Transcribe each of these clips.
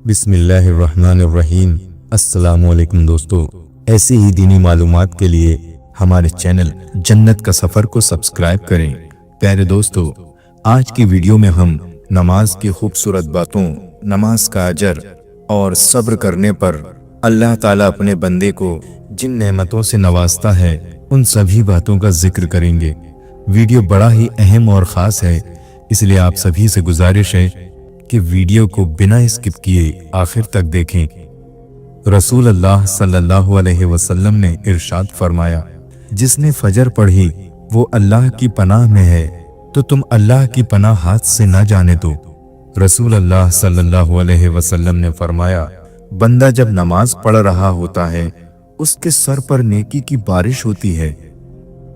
بسم اللہ الرحمن الرحیم۔ السلام علیکم دوستو، ایسی ہی دینی معلومات کے لیے ہمارے چینل جنت کا سفر کو سبسکرائب کریں۔ پیارے دوستو، آج کی ویڈیو میں ہم نماز کی خوبصورت باتوں، نماز کا اجر اور صبر کرنے پر اللہ تعالیٰ اپنے بندے کو جن نعمتوں سے نوازتا ہے ان سبھی باتوں کا ذکر کریں گے۔ ویڈیو بڑا ہی اہم اور خاص ہے، اس لیے آپ سبھی سے گزارش ہے کہ ویڈیو کو بنا اسکپ کیے آخر تک دیکھیں۔ رسول اللہ صلی اللہ علیہ وسلم نے ارشاد فرمایا، جس نے فجر پڑھی وہ اللہ کی پناہ میں ہے، تو تم اللہ کی پناہ ہاتھ سے نہ جانے دو۔ رسول اللہ صلی اللہ علیہ وسلم نے فرمایا، بندہ جب نماز پڑھ رہا ہوتا ہے اس کے سر پر نیکی کی بارش ہوتی ہے۔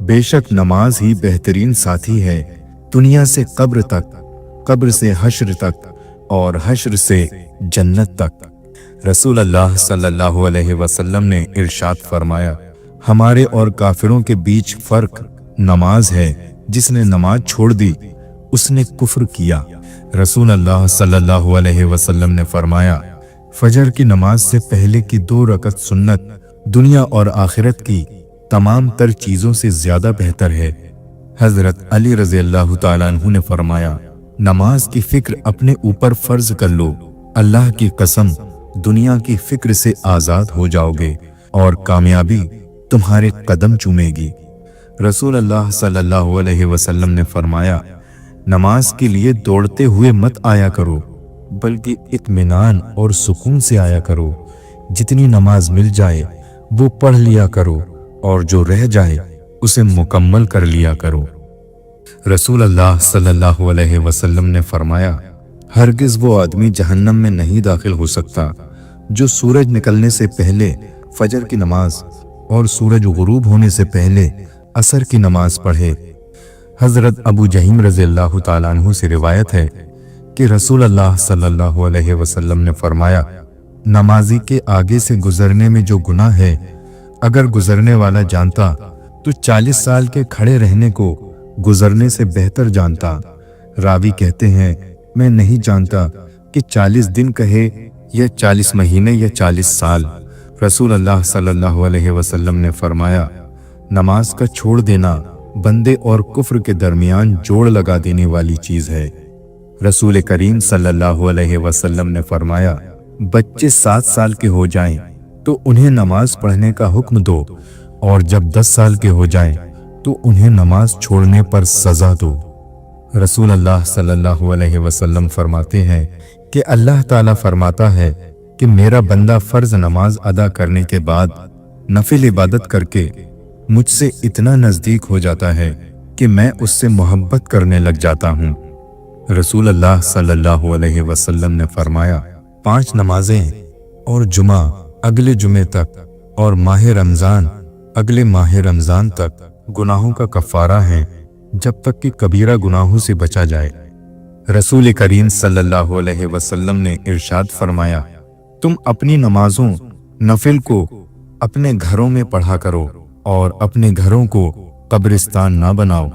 بے شک نماز ہی بہترین ساتھی ہے، دنیا سے قبر تک، قبر سے حشر تک اور حشر سے جنت تک۔ رسول اللہ صلی اللہ علیہ وسلم نے ارشاد فرمایا، ہمارے اور کافروں کے بیچ فرق نماز ہے، جس نے نماز چھوڑ دی اس نے کفر کیا۔ رسول اللہ صلی اللہ علیہ وسلم نے فرمایا، فجر کی نماز سے پہلے کی 2 رکعت سنت دنیا اور آخرت کی تمام تر چیزوں سے زیادہ بہتر ہے۔ حضرت علی رضی اللہ تعالیٰ عنہ نے فرمایا، نماز کی فکر اپنے اوپر فرض کر لو، اللہ کی قسم دنیا کی فکر سے آزاد ہو جاؤ گے اور کامیابی تمہارے قدم چومے گی۔ رسول اللہ صلی اللہ علیہ وسلم نے فرمایا، نماز کے لیے دوڑتے ہوئے مت آیا کرو، بلکہ اطمینان اور سکون سے آیا کرو۔ جتنی نماز مل جائے وہ پڑھ لیا کرو اور جو رہ جائے اسے مکمل کر لیا کرو۔ رسول اللہ صلی اللہ علیہ وسلم نے فرمایا، ہرگز وہ آدمی جہنم میں نہیں داخل ہو سکتا جو سورج نکلنے سے پہلے فجر کی نماز اور سورج غروب ہونے سے پہلے عصر کی نماز پڑھے۔ حضرت ابو جہیم رضی اللہ تعالیٰ عنہ سے روایت ہے کہ رسول اللہ صلی اللہ علیہ وسلم نے فرمایا، نمازی کے آگے سے گزرنے میں جو گناہ ہے، اگر گزرنے والا جانتا تو 40 سال کے کھڑے رہنے کو گزرنے سے بہتر جانتا۔ راوی کہتے ہیں، میں نہیں جانتا کہ 40 دن کہے یا 40 مہینے یا 40 سال۔ رسول اللہ صلی اللہ علیہ وسلم نے فرمایا، نماز کا چھوڑ دینا بندے اور کفر کے درمیان جوڑ لگا دینے والی چیز ہے۔ رسول کریم صلی اللہ علیہ وسلم نے فرمایا، بچے 7 سال کے ہو جائیں تو انہیں نماز پڑھنے کا حکم دو، اور جب 10 سال کے ہو جائیں تو انہیں نماز چھوڑنے پر سزا دو۔ رسول اللہ صلی اللہ علیہ وسلم فرماتے ہیں کہ اللہ تعالیٰ فرماتا ہے کہ میرا بندہ فرض نماز ادا کرنے کے بعد نفل عبادت کر کے مجھ سے اتنا نزدیک ہو جاتا ہے کہ میں اس سے محبت کرنے لگ جاتا ہوں۔ رسول اللہ صلی اللہ علیہ وسلم نے فرمایا، 5 نمازیں اور جمعہ اگلے جمعے تک اور ماہ رمضان اگلے ماہ رمضان تک گناہوں کا کفارہ ہیں، جب تک کہ کبیرہ گناہوں سے بچا جائے۔ رسول کریم صلی اللہ علیہ وسلم نے ارشاد فرمایا، تم اپنی نمازوں نفل کو اپنے گھروں میں پڑھا کرو اور اپنے گھروں کو قبرستان نہ بناؤ۔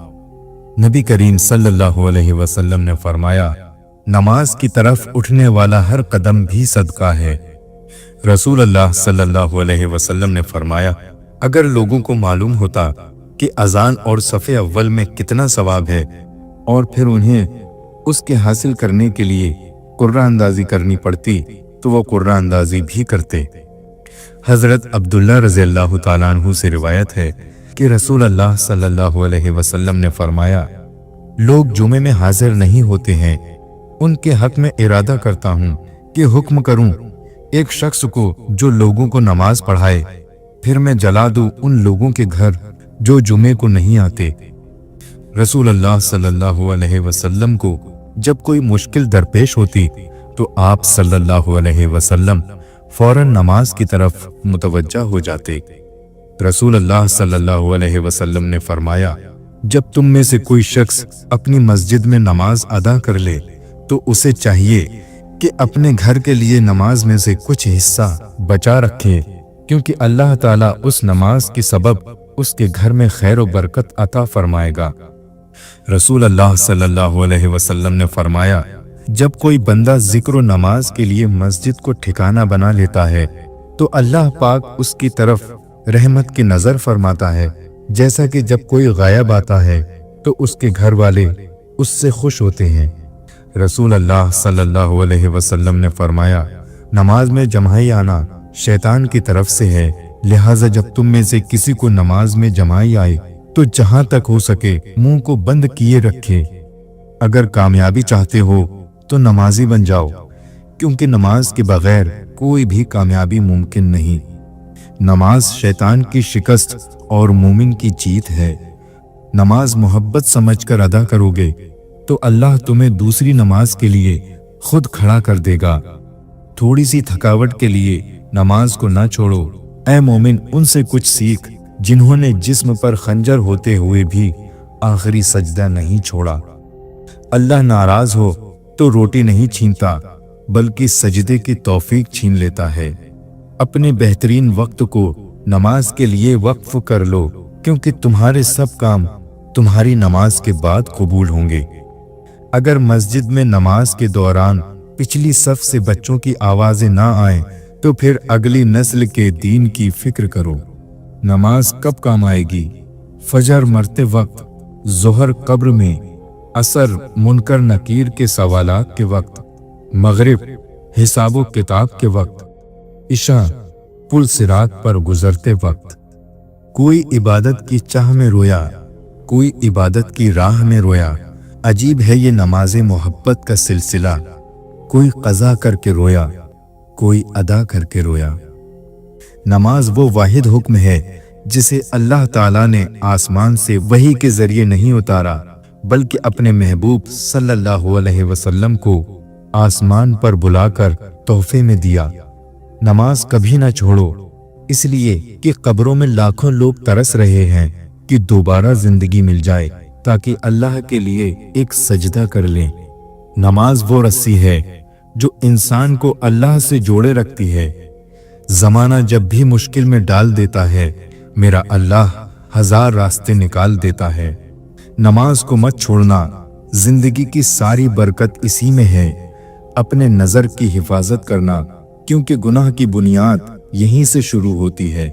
نبی کریم صلی اللہ علیہ وسلم نے فرمایا، نماز کی طرف اٹھنے والا ہر قدم بھی صدقہ ہے۔ رسول اللہ صلی اللہ علیہ وسلم نے فرمایا، اگر لوگوں کو معلوم ہوتا کہ اذان اور صف اول میں کتنا ثواب ہے اور پھر انہیں اس کے حاصل کرنے کے لیے قرآن اندازی کرنی پڑتی تو وہ قرآن اندازی بھی کرتے۔ حضرت عبداللہ رضی اللہ تعالیٰ عنہ سے روایت ہے کہ رسول اللہ صلی اللہ علیہ وسلم نے فرمایا، لوگ جمعے میں حاضر نہیں ہوتے ہیں، ان کے حق میں ارادہ کرتا ہوں کہ حکم کروں ایک شخص کو جو لوگوں کو نماز پڑھائے، پھر میں جلا دوں ان لوگوں کے گھر جو جمعے کو نہیں آتے۔ رسول اللہ صلی اللہ علیہ وسلم کو جب کوئی مشکل درپیش ہوتی تو آپ صلی اللہ علیہ وسلم فوراً نماز کی طرف متوجہ ہو جاتے۔ رسول اللہ صلی اللہ علیہ وسلم نے فرمایا، جب تم میں سے کوئی شخص اپنی مسجد میں نماز ادا کر لے تو اسے چاہیے کہ اپنے گھر کے لیے نماز میں سے کچھ حصہ بچا رکھے، کیونکہ اللہ تعالیٰ اس نماز کے سبب اس کے گھر میں خیر و برکت عطا فرمائے گا۔ رسول اللہ صلی اللہ علیہ وسلم نے فرمایا، जब कोई बंदा जिक्र और नमाज के लिए मस्जिद को ठिकाना बना लेता है तो अल्लाह पाक उसकी तरफ रहमत की नजर फरमाता है, जैसा कि जब कोई गायब आता है तो उसके घर वाले उससे खुश होते हैं। रसूल अल्लाह सल्लल्लाहु अलैहि वसल्लम ने फरमाया, नमाज में जमाई आना शैतान की तरफ से है, लिहाजा जब तुम में से किसी को नमाज में जमाई आए तो जहां तक हो सके मुंह को बंद किए रखे। अगर कामयाबी चाहते हो तो नमाजी बन जाओ, क्योंकि नमाज के बगैर कोई भी कामयाबी मुमकिन नहीं। नमाज शैतान की शिकस्त और मोमिन की जीत है। नमाज मोहब्बत समझकर अदा करोगे तो अल्लाह तुम्हें दूसरी नमाज के लिए खुद खड़ा कर देगा। थोड़ी सी थकावट के लिए नमाज को ना छोड़ो। ऐ मोमिन, उनसे कुछ सीख जिन्होंने जिस्म पर खंजर होते हुए भी आखिरी सजदा नहीं छोड़ा। अल्लाह नाराज हो तो रोटी नहीं छीनता, बल्कि सजदे की तौफीक छीन लेता है। अपने बेहतरीन वक्त को नमाज के लिए वक्फ कर लो, क्योंकि तुम्हारे सब काम तुम्हारी नमाज के बाद कबूल होंगे। अगर मस्जिद में नमाज के दौरान पिछली सफ से बच्चों की आवाजें ना आए तो फिर अगली नस्ल के दीन की फिक्र करो। नमाज कब काम आएगी? फजर मरते वक्त, जोहर कब्र में, असर मुनकर नकीर के सवालात के वक्त, मगरिब हिसाबो किताब के वक्त, इशा पुल सिरात पर गुजरते वक्त। कोई इबादत की चाह में रोया, कोई इबादत की राह में रोया। अजीब है ये नमाज मोहब्बत का सिलसिला। कोई कज़ा करके रोया, कोई अदा करके रोया। नमाज वो वाहिद हुक्म है जिसे अल्लाह ताला ने आसमान से वही के जरिए नहीं उतारा, बल्कि अपने महबूब सल्लल्लाहु अलैहि वसल्लम को आसमान पर बुलाकर तोहफे में दिया। नमाज कभी ना छोड़ो, इसलिए कि कब्रों में लाखों लोग तरस रहे हैं कि दोबारा जिंदगी मिल जाए ताकि अल्लाह के लिए एक सजदा कर लें। नमाज वो रस्सी है जो इंसान को अल्लाह से जोड़े रखती है। जमाना जब भी मुश्किल में डाल देता है, मेरा अल्लाह हजार रास्ते निकाल देता है। नमाज को मत छोड़ना, जिंदगी की सारी बरकत इसी में है। अपने नजर की हिफाजत करना, क्योंकि गुनाह की बुनियाद यहीं से शुरू होती है।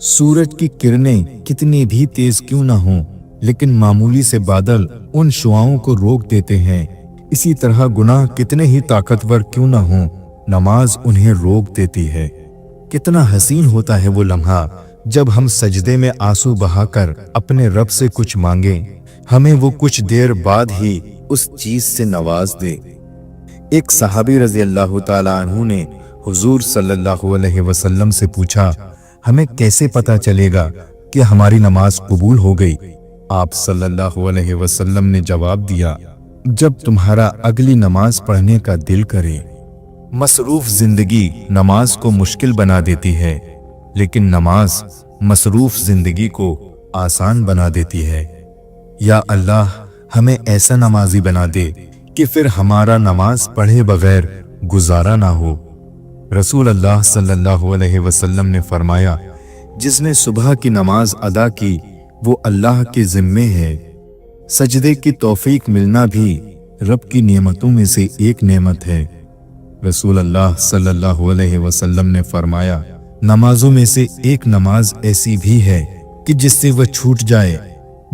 सूरज की किरणें कितनी भी तेज क्यों ना हों, लेकिन मामूली से बादल उन शुआओं को रोक देते हैं। इसी तरह गुनाह कितने ही ताकतवर क्यों ना हों, नमाज उन्हें रोक देती है। कितना हसीन होता है वो लम्हा जब हम सजदे में आंसू बहाकर अपने रब से कुछ मांगे, हमें वो कुछ देर बाद ही उस चीज से नवाज दे। एक सहाबी रजी अल्लाह ताला अन्हु ने हुजूर सल्लल्लाहु अलैहि वसल्लम से पूछा, हमें कैसे पता चलेगा कि हमारी नमाज कबूल हो गई? आप सल्लल्लाहु अलैहि वसल्लम ने जवाब दिया, जब तुम्हारा अगली नमाज पढ़ने का दिल करे। मसरूफ जिंदगी नमाज को मुश्किल बना देती है, लेकिन नमाज मसरूफ जिंदगी को आसान बना देती है। या अल्लाह, हमें ऐसा नमाजी बना दे कि फिर हमारा नमाज पढ़े बगैर गुजारा ना हो। रसूल अल्लाह सल्लल्लाहु अलैहि वसल्लम ने फरमाया, जिसने सुबह की नमाज अदा की वो अल्लाह के जिम्मे है। सजदे की तौफीक मिलना भी रब की नेमतों में से एक नेमत है। रसूल अल्लाह सल्लल्लाहु अलैहि वसल्लम ने फरमाया, नमाजों में से एक नमाज ऐसी भी है कि जिससे वह छूट जाए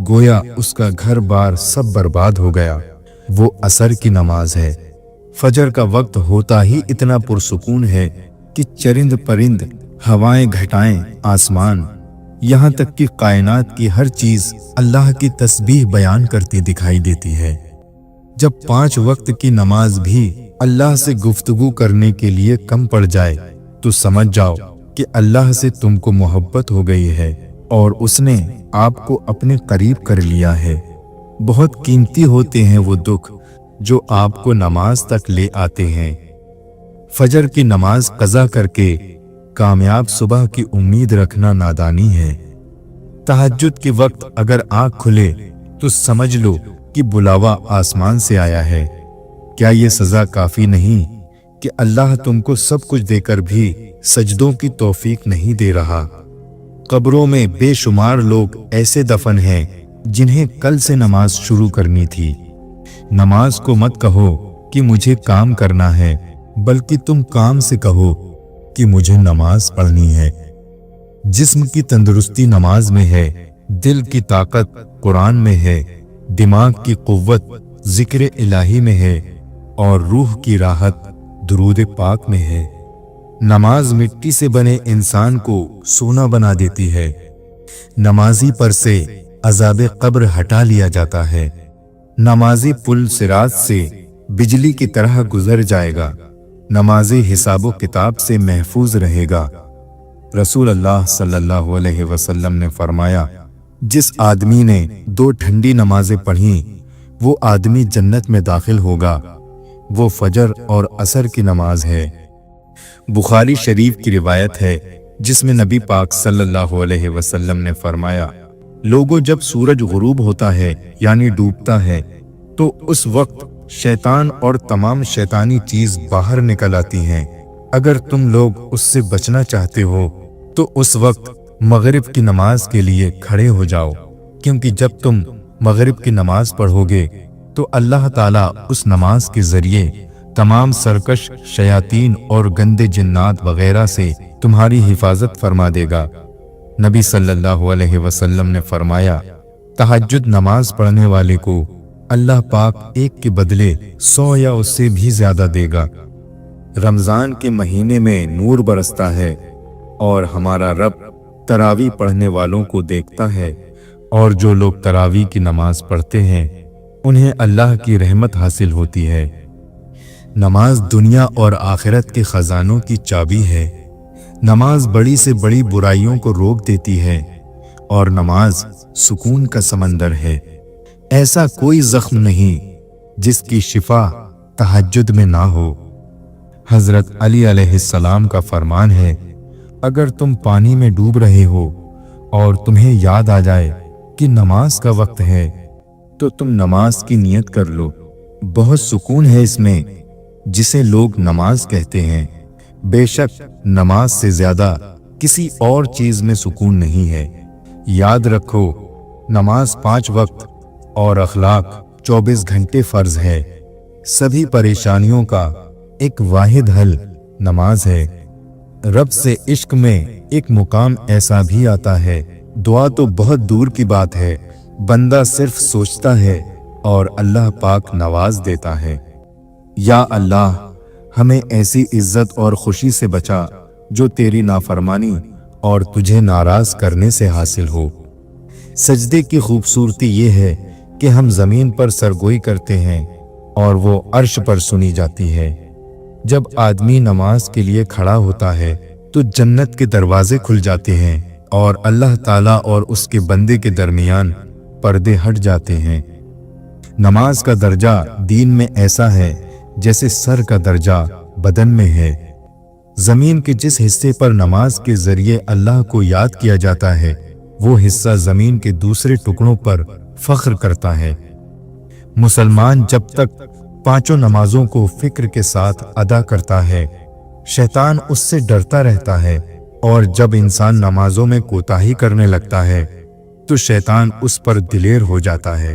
गोया उसका घर बार सब बर्बाद हो गया। वो असर की नमाज है। फजर का वक्त होता ही इतना पुरसुकून है कि चरिंद परिंद, हवाएं, घटाएं, आसमान, यहाँ तक कि कायनात की हर चीज अल्लाह की तस्बीह बयान करती दिखाई देती है। जब 5 वक्त की नमाज भी अल्लाह से गुफ्तगू करने के लिए कम पड़ जाए तो समझ जाओ कि अल्लाह से तुमको मोहब्बत हो गई है और उसने आपको अपने करीब कर लिया है। बहुत कीमती होते हैं वो दुख जो आपको नमाज तक ले आते हैं। फजर की नमाज कज़ा करके कामयाब सुबह की उम्मीद रखना नादानी है। तहज्जुद के वक्त अगर आँख खुले तो समझ लो कि बुलावा आसमान से आया है। क्या ये सजा काफी नहीं कि अल्लाह तुमको सब कुछ देकर भी सजदों की तौफीक नहीं दे रहा? कब्रों में बेशुमार लोग ऐसे दफन हैं जिन्हें कल से नमाज शुरू करनी थी। नमाज को मत कहो कि मुझे काम करना है, बल्कि तुम काम से कहो कि मुझे नमाज पढ़नी है। जिस्म की तंदुरुस्ती नमाज में है, दिल की ताकत कुरान में है, दिमाग की कुव्वत जिक्र इलाही में है और रूह की राहत दुरूद पाक में है। नमाज मिट्टी से बने इंसान को सोना बना देती है। नमाजी पर से अजाब कब्र हटा लिया जाता है। नमाजी पुल सिरात से बिजली की तरह गुजर जाएगा। नमाजी हिसाबो किताब से महफूज रहेगा। रसूल अल्लाह सल्लल्लाहु अलैहि वसल्लम ने फरमाया, जिस आदमी ने 2 ठंडी नमाजें पढ़ी वो आदमी जन्नत में दाखिल होगा। वो फजर और असर की नमाज है। बुखारी शरीफ की रिवायत है जिसमें नबी पाक सल्लल्लाहु अलैहि वसल्लम ने फरमाया, लोगों जब सूरज गुरूब होता है यानी डूबता है तो उस वक्त शैतान और तमाम शैतानी चीज बाहर निकल आती हैं। अगर तुम लोग उससे बचना चाहते हो तो उस वक्त मगरिब की नमाज के लिए खड़े हो जाओ, क्योंकि जब तुम मगरिब की नमाज पढ़ोगे तो अल्लाह ताला उस नमाज के जरिए तमाम सरकश शयातीन और गंदे जिन्नात वगैरह से तुम्हारी हिफाजत फरमा देगा। नबी सल्लल्लाहु अलैहि वसल्लम ने फरमाया, तहज्जुद नमाज पढ़ने वाले को अल्लाह पाक एक के बदले 100 या उससे भी ज्यादा देगा। रमजान के महीने में नूर बरसता है और हमारा रब तरावी पढ़ने वालों को देखता है, और जो लोग तरावी की नमाज पढ़ते हैं उन्हें अल्लाह की रहमत हासिल होती है। नमाज दुनिया और आखिरत के खजानों की चाबी है। नमाज बड़ी से बड़ी बुराइयों को रोक देती है और नमाज सुकून का समंदर है। ऐसा कोई जख्म नहीं जिसकी शिफा तहज्जुद में ना हो। हजरत अली अलैहिस्सलाम का फरमान है, अगर तुम पानी में डूब रहे हो और तुम्हें याद आ जाए कि नमाज का वक्त है तो तुम नमाज की नियत कर लो। बहुत सुकून है इसमें जिसे लोग नमाज कहते हैं। बेशक नमाज से ज्यादा किसी और चीज में सुकून नहीं है। याद रखो, नमाज 5 वक्त और अखलाक 24 घंटे फर्ज है। सभी परेशानियों का एक वाहिद हल नमाज है। रब से इश्क में एक मुकाम ऐसा भी आता है, दुआ तो बहुत दूर की बात है, बंदा सिर्फ सोचता है और अल्लाह पाक नवाज देता है। या अल्लाह, हमें ऐसी इज्जत और खुशी से बचा जो तेरी नाफरमानी और तुझे नाराज करने से हासिल हो। सजदे की खूबसूरती ये है कि हम जमीन पर सरगोई करते हैं और वो अर्श पर सुनी जाती है। जब आदमी नमाज के लिए खड़ा होता है तो जन्नत के दरवाजे खुल जाते हैं और अल्लाह ताला और उसके बंदे के दरमियान पर्दे हट जाते हैं। नमाज का दर्जा दीन में ऐसा है जैसे सर का दर्जा बदन में है। जमीन के जिस हिस्से पर नमाज के जरिए अल्लाह को याद किया जाता है वो हिस्सा जमीन के दूसरे टुकड़ों पर फख्र करता है। मुसलमान जब तक 5 नमाजों को फिक्र के साथ अदा करता है, शैतान उससे डरता रहता है, और जब इंसान नमाजों में कोताही करने लगता है तो शैतान उस पर दिलेर हो जाता है।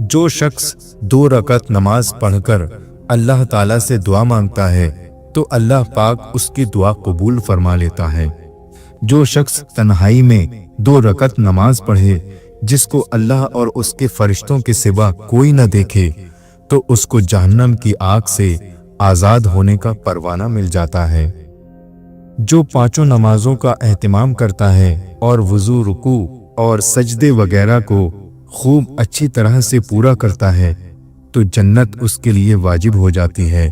जो शख्स 2 रकात नमाज पढ़कर अल्लाह ताला से दुआ मांगता है तो अल्लाह पाक उसकी दुआ कबूल फरमा लेता है। जो शख्स तन्हाई में 2 रकात नमाज पढ़े जिसको अल्लाह और उसके फरिश्तों के सिवा कोई न देखे तो उसको जहन्नम की आग से आजाद होने का परवाना मिल जाता है। जो 5 नमाजों का एहतिमाम करता है और वुजू, रुकू और सजदे वगैरह को खूब अच्छी तरह से पूरा करता है तो जन्नत उसके लिए वाजिब हो जाती है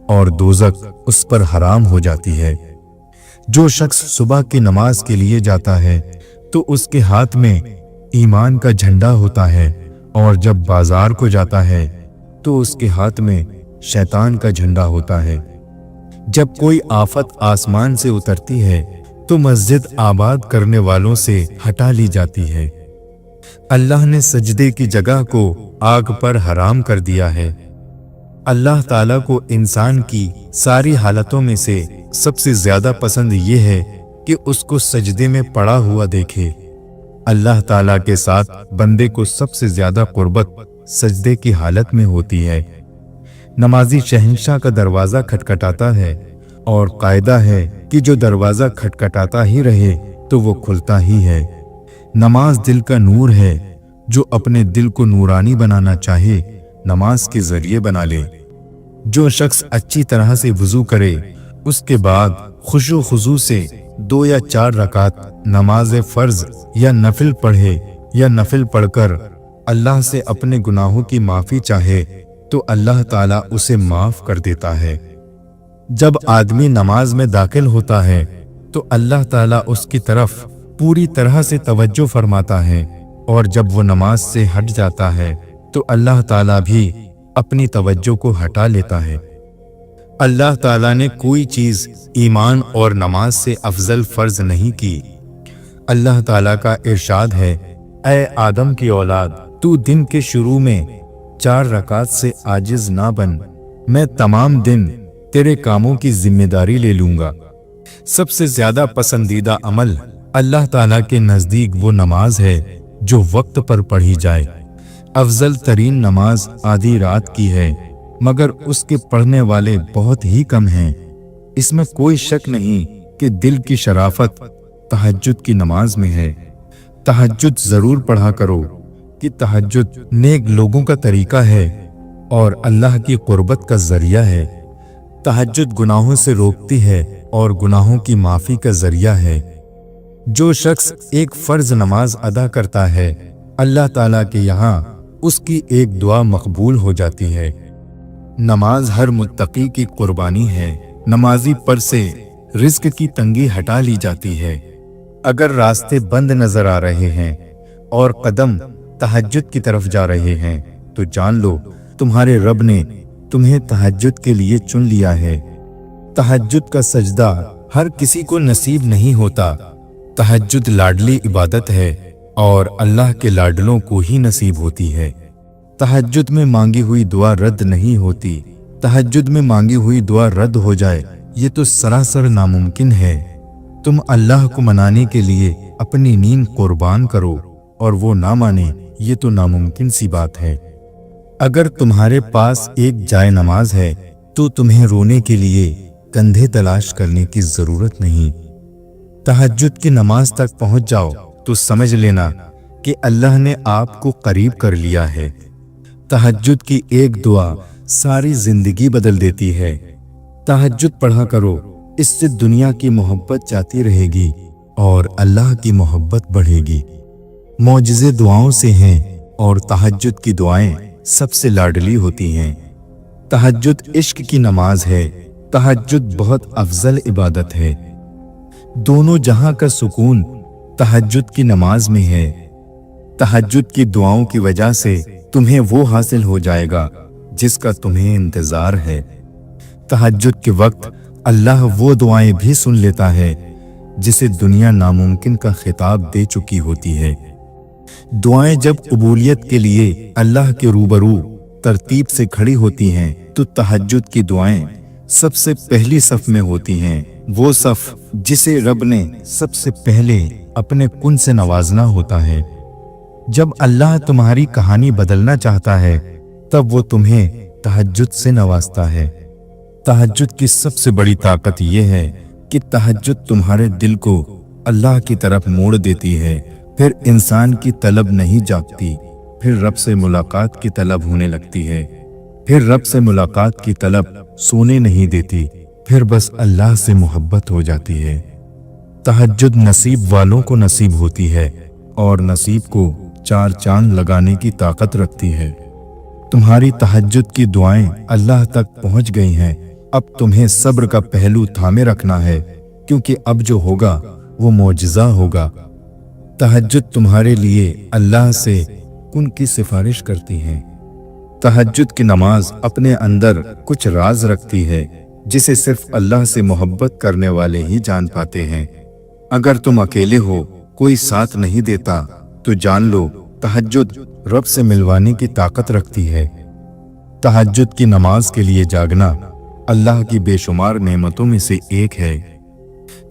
और दोज़ख उस पर हराम हो जाती है। जो शख्स सुबह की नमाज के लिए जाता है तो उसके हाथ में ईमान का झंडा होता है, और जब बाजार को जाता है तो उसके हाथ में शैतान का झंडा होता है। जब कोई आफत आसमान से उतरती है तो मस्जिद आबाद करने वालों से हटा ली जाती है। अल्लाह ने सजदे की जगह को आग पर हराम कर दिया है। अल्लाह ताला को इंसान की सारी हालतों में से सबसे ज्यादा पसंद ये है कि उसको सजदे में पड़ा हुआ देखे। अल्लाह ताला के साथ बंदे को सबसे ज्यादा कुर्बत सजदे की हालत में होती है। नमाजी शहंशाह का दरवाज़ा खटखटाता है और कायदा है कि जो दरवाज़ा खटखटाता ही रहे तो वो खुलता ही है। नमाज दिल का नूर है, जो अपने दिल को नूरानी बनाना चाहे नमाज के ज़रिए बना ले। जो शख्स अच्छी तरह से वज़ू करे, उसके बाद खुशू खुजू से 2 या 4 रकात नमाज फ़र्ज या नफिल पढ़े या नफिल पढ़कर अल्लाह से अपने गुनाहों की माफ़ी चाहे तो अल्लाह ताला उसे माफ़ कर देता है। जब आदमी नमाज में दाखिल होता है तो अल्लाह ताला उसकी तरफ पूरी तरह से तवज्जो फरमाता है, और जब वो नमाज से हट जाता है तो अल्लाह ताला भी अपनी तवज्जो को हटा लेता है। अल्लाह ताला ने कोई चीज़ ईमान और नमाज से अफजल फ़र्ज नहीं की। अल्लाह ताला का इरशाद है, ऐ आदम की औलाद, तू दिन के शुरू में 4 रकात से आजिज ना बन, मैं तमाम दिन तेरे कामों की जिम्मेदारी ले लूंगा। सबसे ज्यादा पसंदीदा अमल अल्लाह ताला के नज़दीक वो नमाज है जो वक्त पर पढ़ी जाए। अफजल तरीन नमाज आधी रात की है, मगर उसके पढ़ने वाले बहुत ही कम हैं। इसमें कोई शक नहीं कि दिल की शराफत तहज्जुद की नमाज में है। तहज्जुद जरूर पढ़ा करो कि तहज्जुद नेक लोगों का तरीका है और अल्लाह की कुर्बत का जरिया है। तहज्जुद गुनाहों से रोकती है और गुनाहों की माफ़ी का जरिया है। जो शख्स एक फ़र्ज नमाज अदा करता है, अल्लाह ताला के यहाँ उसकी एक दुआ मकबूल हो जाती है। नमाज हर मुत्तकी की कुर्बानी है। नमाजी पर से रिज़्क की तंगी हटा ली जाती है। अगर रास्ते बंद नजर आ रहे हैं और कदम तहज्जुद की तरफ जा रहे हैं तो जान लो तुम्हारे रब ने तुम्हें तहज्जुद के लिए चुन लिया है। तहज्जुद का सजदा हर किसी को नसीब नहीं होता। तहज्जुद लाडली इबादत है और अल्लाह के लाडलों को ही नसीब होती है। तहज्जुद में मांगी हुई दुआ रद्द नहीं होती। तहज्जुद में मांगी हुई दुआ रद्द हो जाए ये तो सरासर नामुमकिन है। तुम अल्लाह को मनाने के लिए अपनी नींद कुर्बान करो और वो ना माने ये तो नामुमकिन सी बात है। अगर तुम्हारे पास एक जाए नमाज है तो तुम्हें रोने के लिए कंधे तलाश करने की जरूरत नहीं। तहज्जुद की नमाज तक पहुंच जाओ तो समझ लेना कि अल्लाह ने आपको करीब कर लिया है। तहज्जुद की एक दुआ सारी जिंदगी बदल देती है। तहज्जुद पढ़ा करो, इससे दुनिया की मोहब्बत जाती रहेगी और अल्लाह की मोहब्बत बढ़ेगी। मौजिज़े दुआओं से हैं और तहज्जुद की दुआएं सबसे लाडली होती हैं। तहज्जुद इश्क की नमाज है। तहज्जुद बहुत अफजल इबादत है। दोनों जहां का सुकून तहज्जुद की नमाज में है। तहज्जुद की दुआओं की वजह से तुम्हें वो हासिल हो जाएगा जिसका तुम्हें इंतजार है। तहज्जुद के वक्त अल्लाह वो दुआएं भी सुन लेता है जिसे दुनिया नामुमकिन का खिताब दे चुकी होती है। दुआएं जब कबूलियत के लिए अल्लाह के रूबरू तरतीब से खड़ी होती हैं तो तहज्जुद की दुआएं सबसे पहली सफ में होती हैं। वो सफ जिसे रब ने सबसे पहले अपने कुन से नवाजना होता है। जब अल्लाह तुम्हारी कहानी बदलना चाहता है तब वो तुम्हें तहज्जुद से नवाजता है। तहज्जुद की सबसे बड़ी ताकत ये है कि तहज्जुद तुम्हारे दिल को अल्लाह की तरफ मोड़ देती है। फिर इंसान की तलब नहीं जागती, फिर रब से मुलाकात की तलब होने लगती है। फिर रब से मुलाकात की तलब सोने नहीं देती, फिर बस अल्लाह से मोहब्बत हो जाती है। तहज्जुद नसीब वालों को नसीब होती है और नसीब को 4 चांद लगाने की ताकत रखती है। तुम्हारी तहज्जुद की दुआएं अल्लाह तक पहुंच गई हैं। अब तुम्हें सब्र का पहलू थामे रखना है, क्योंकि अब जो होगा वो मौजिज़ा होगा। तहज्जुद तुम्हारे लिए अल्लाह से कुन की सिफारिश करती है। तहज्जुद की नमाज अपने अंदर कुछ राज रखती है जिसे सिर्फ अल्लाह से मोहब्बत करने वाले ही जान पाते हैं। अगर तुम अकेले हो, कोई साथ नहीं देता, तो जान लो तहज्जुद रब से मिलवाने की ताकत रखती है। तहज्जुद की नमाज के लिए जागना अल्लाह की बेशुमार नेमतों में से एक है।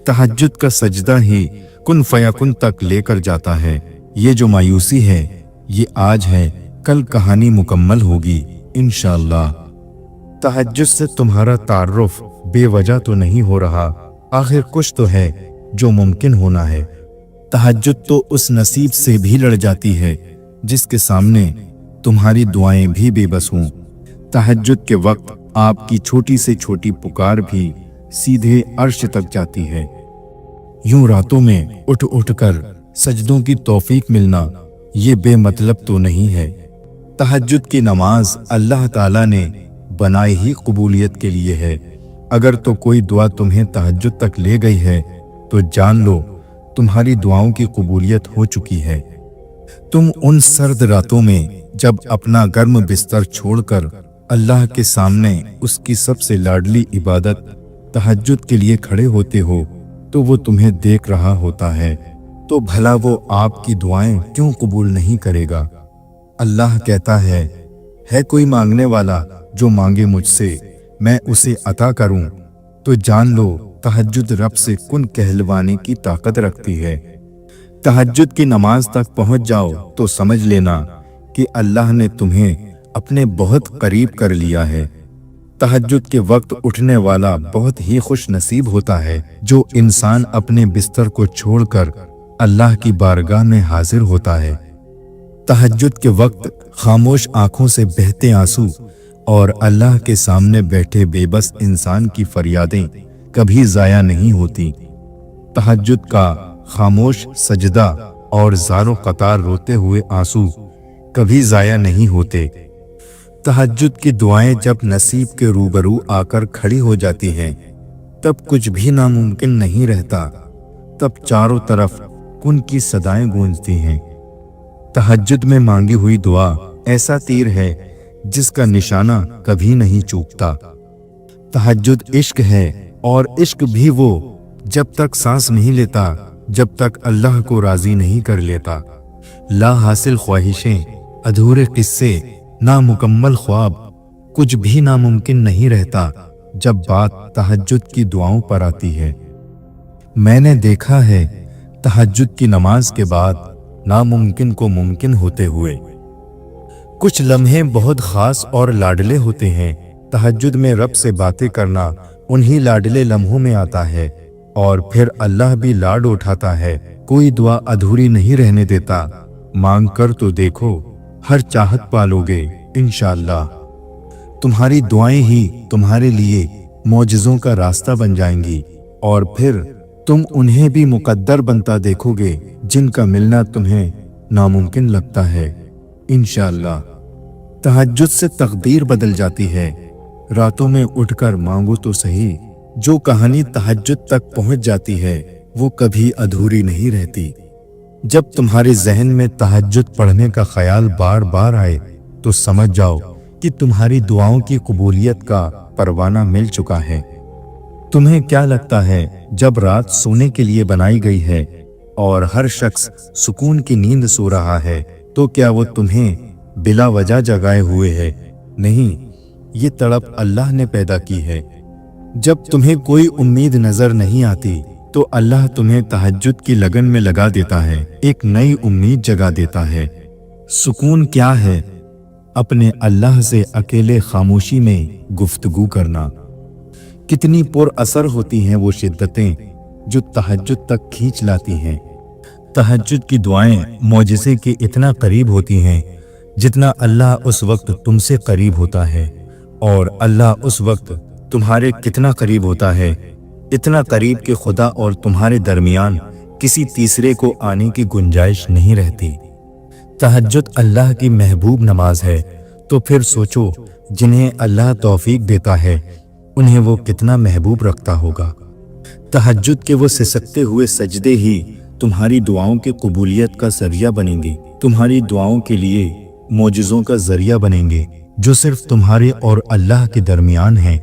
तहज्जुद का सजदा ही कुन फयाकुन तक लेकर जाता है। ये जो मायूसी है ये आज है, कल कहानी मुकम्मल होगी इंशाअल्लाह। तहज्जुद से तुम्हारा तारुफ बेवजह तो नहीं हो रहा, आखिर कुछ तो है जो मुमकिन होना है। तहज्जुद तो उस नसीब से भी लड़ जाती है जिसके सामने तुम्हारी दुआएं भी बेबस हों। तहज्जुद के वक्त आपकी छोटी से छोटी पुकार भी सीधे अर्श तक जाती है। यूं रातों में उठ उठ कर सजदों की तौफीक मिलना ये बेमतलब तो नहीं है। तहज्जुद की नमाज अल्लाह ताला ने बनाई ही कबूलियत के लिए है। अगर तो कोई दुआ तुम्हें तहज्जुद तक ले गई है तो जान लो तुम्हारी दुआओं की कबूलियत हो चुकी है। तुम उन सर्द रातों में जब अपना गर्म बिस्तर छोड़कर अल्लाह के सामने उसकी सबसे लाडली इबादत तहज्जुद के लिए खड़े होते हो तो वो तुम्हें देख रहा होता है, तो भला वो आपकी दुआएं क्यों कबूल नहीं करेगा। अल्लाह कहता है कोई मांगने वाला जो मांगे मुझसे मैं उसे अता करूं, तो जान लो तहज्जुद रब से कुन कहलवाने की ताकत रखती है। तहज्जुद की नमाज तक पहुंच जाओ तो समझ लेना कि अल्लाह ने तुम्हें अपने बहुत करीब कर लिया है। तहज्जुद के वक्त उठने वाला बहुत ही खुश नसीब होता है जो इंसान अपने बिस्तर को छोड़कर अल्लाह की बारगाह में हाजिर होता है। तहज्जुद के वक्त खामोश आंखों से बहते आंसू और अल्लाह के सामने बैठे बेबस इंसान की फरियादें कभी जाया नहीं होती। तहज्जुद का खामोश सजदा और ज़ारो कतार रोते हुए आंसू कभी जाया नहीं होते। तहज्जुद की दुआएं जब नसीब के रूबरू आकर खड़ी हो जाती हैं तब कुछ भी नामुमकिन नहीं रहता, तब चारों तरफ कुन की सदाएं गूंजती हैं। तहज्जुद में मांगी हुई दुआ ऐसा तीर है जिसका निशाना कभी नहीं चूकता। तहज्जुद इश्क है और इश्क भी वो जब तक सांस नहीं लेता जब तक अल्लाह को राजी नहीं कर लेता। ला हासिल ख्वाहिशें, अधूरे किस्से, नामुकम्मल ख्वाब, कुछ भी नामुमकिन नहीं रहता जब बात तहज्जुद की दुआओं पर आती है। मैंने देखा है तहज्जुद की नमाज के बाद नामुमकिन को मुमकिन होते हुए। कुछ लम्हे बहुत खास और लाडले होते हैं। तहज्जुद में रब से बातें करना उन्हीं लाडले लम्हों में आता है और फिर अल्लाह भी लाड उठाता है। कोई दुआ अधूरी नहीं रहने देता। मांग कर तो देखो, हर चाहत पालोगे इंशाअल्लाह। तुम्हारी दुआएं ही तुम्हारे लिए मौजिज़ों का रास्ता बन जाएंगी और फिर तुम उन्हें भी मुकद्दर बनता देखोगे जिनका मिलना तुम्हें नामुमकिन लगता है इंशाअल्लाह। तहज्जुद से तकदीर बदल जाती है। रातों में उठकर मांगो तो सही, जो कहानी तहज्जुद तक पहुंच जाती है वो कभी अधूरी नहीं रहती। जब तुम्हारे जहन में तहज्जुद पढ़ने का ख्याल बार बार आए तो समझ जाओ कि तुम्हारी दुआओं की कबूलियत का परवाना मिल चुका है। तुम्हें क्या लगता है जब रात सोने के लिए बनाई गई है और हर शख्स सुकून की नींद सो रहा है तो क्या वो तुम्हें बिला वजह जगाए हुए है? नहीं, ये तड़प अल्लाह ने पैदा की है। जब तुम्हें कोई उम्मीद नजर नहीं आती तो अल्लाह तुम्हें तहज्जुद की लगन में लगा देता है, एक नई उम्मीद जगा देता है। सुकून क्या है? अपने अल्लाह से अकेले खामोशी में गुफ्तगू करना। कितनी पुर असर होती हैं वो शिद्दतें जो तहज्जुद तक खींच लाती हैं। तहज्जुद की दुआएं मौजिज़े के इतना करीब होती हैं जितना अल्लाह उस वक्त तुमसे करीब होता है, और अल्लाह उस वक्त तुम्हारे कितना करीब होता है, इतना करीब कि खुदा और तुम्हारे दरमियान किसी तीसरे को आने की गुंजाइश नहीं रहती। तहज्जुद अल्लाह की महबूब नमाज है, तो फिर सोचो जिन्हें अल्लाह तौफीक देता है उन्हें वो कितना महबूब रखता होगा। तहज्जुद के वो सिसकते हुए सजदे ही तुम्हारी दुआओं के कबूलियत का जरिया बनेंगे, तुम्हारी दुआओं के लिए मौजिज़ों का जरिया बनेंगे जो सिर्फ तुम्हारे और अल्लाह के दरमियान हैं।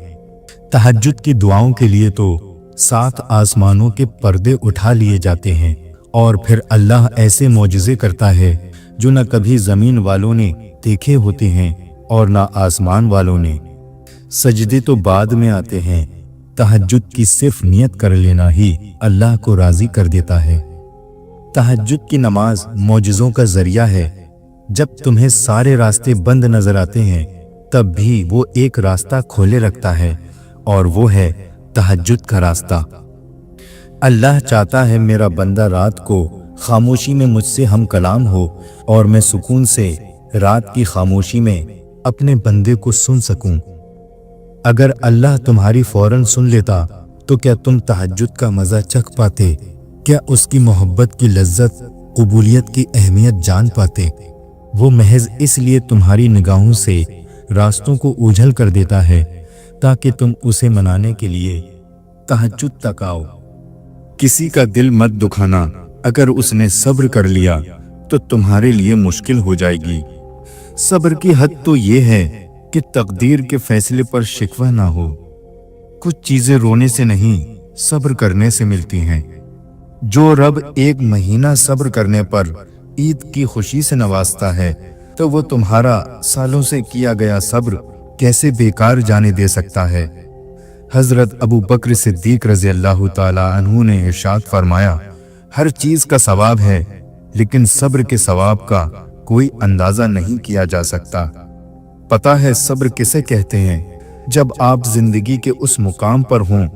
तहज्जुद की दुआओं के लिए तो 7 आसमानों के पर्दे उठा लिए जाते हैं और फिर अल्लाह ऐसे मौजिज़े करता है जो न कभी ज़मीन वालों ने देखे होते हैं और न आसमान वालों ने। सजदे तो बाद में आते हैं, तहज्जुद की सिर्फ नियत कर लेना ही अल्लाह को राज़ी कर देता है। तहज्जुद की नमाज मौजिज़ों का जरिया है। जब तुम्हें सारे रास्ते बंद नजर आते हैं तब भी वो एक रास्ता खोले रखता है और वो है तहज्जुद का रास्ता। अल्लाह चाहता है मेरा बंदा रात को खामोशी में मुझसे हम कलाम हो और मैं सुकून से रात की खामोशी में अपने बंदे को सुन सकूं। अगर अल्लाह तुम्हारी फौरन सुन लेता तो क्या तुम तहज्जुद का मज़ा चख पाते? क्या उसकी मोहब्बत की लज्जत, कबूलियत की अहमियत जान पाते? वो महज इसलिए तुम्हारी निगाहों से रास्तों को ओझल कर देता है ताकि तुम उसे मनाने के लिए तहज्जुद तक आओ। किसी का दिल मत दुखाना, अगर उसने सब्र कर लिया तो तुम्हारे लिए मुश्किल हो जाएगी। सब्र की हद तो ये है कि तकदीर के फैसले पर शिकवा ना हो। कुछ चीजें रोने से नहीं, सब्र करने से मिलती हैं। जो रब एक महीना सब्र करने पर ईद की खुशी से नवाजता है तो वो तुम्हारा सालों से किया गया सब्र कैसे बेकार जाने दे सकता है। हजरत अबू बकर सिद्दीक रज़ी अल्लाह ताला अन्हु ने इरशाद फरमाया, हर चीज का सवाब है लेकिन सब्र के सवाब का कोई अंदाजा नहीं किया जा सकता। पता है सब्र किसे कहते हैं? जब आप जिंदगी के उस मुकाम पर हों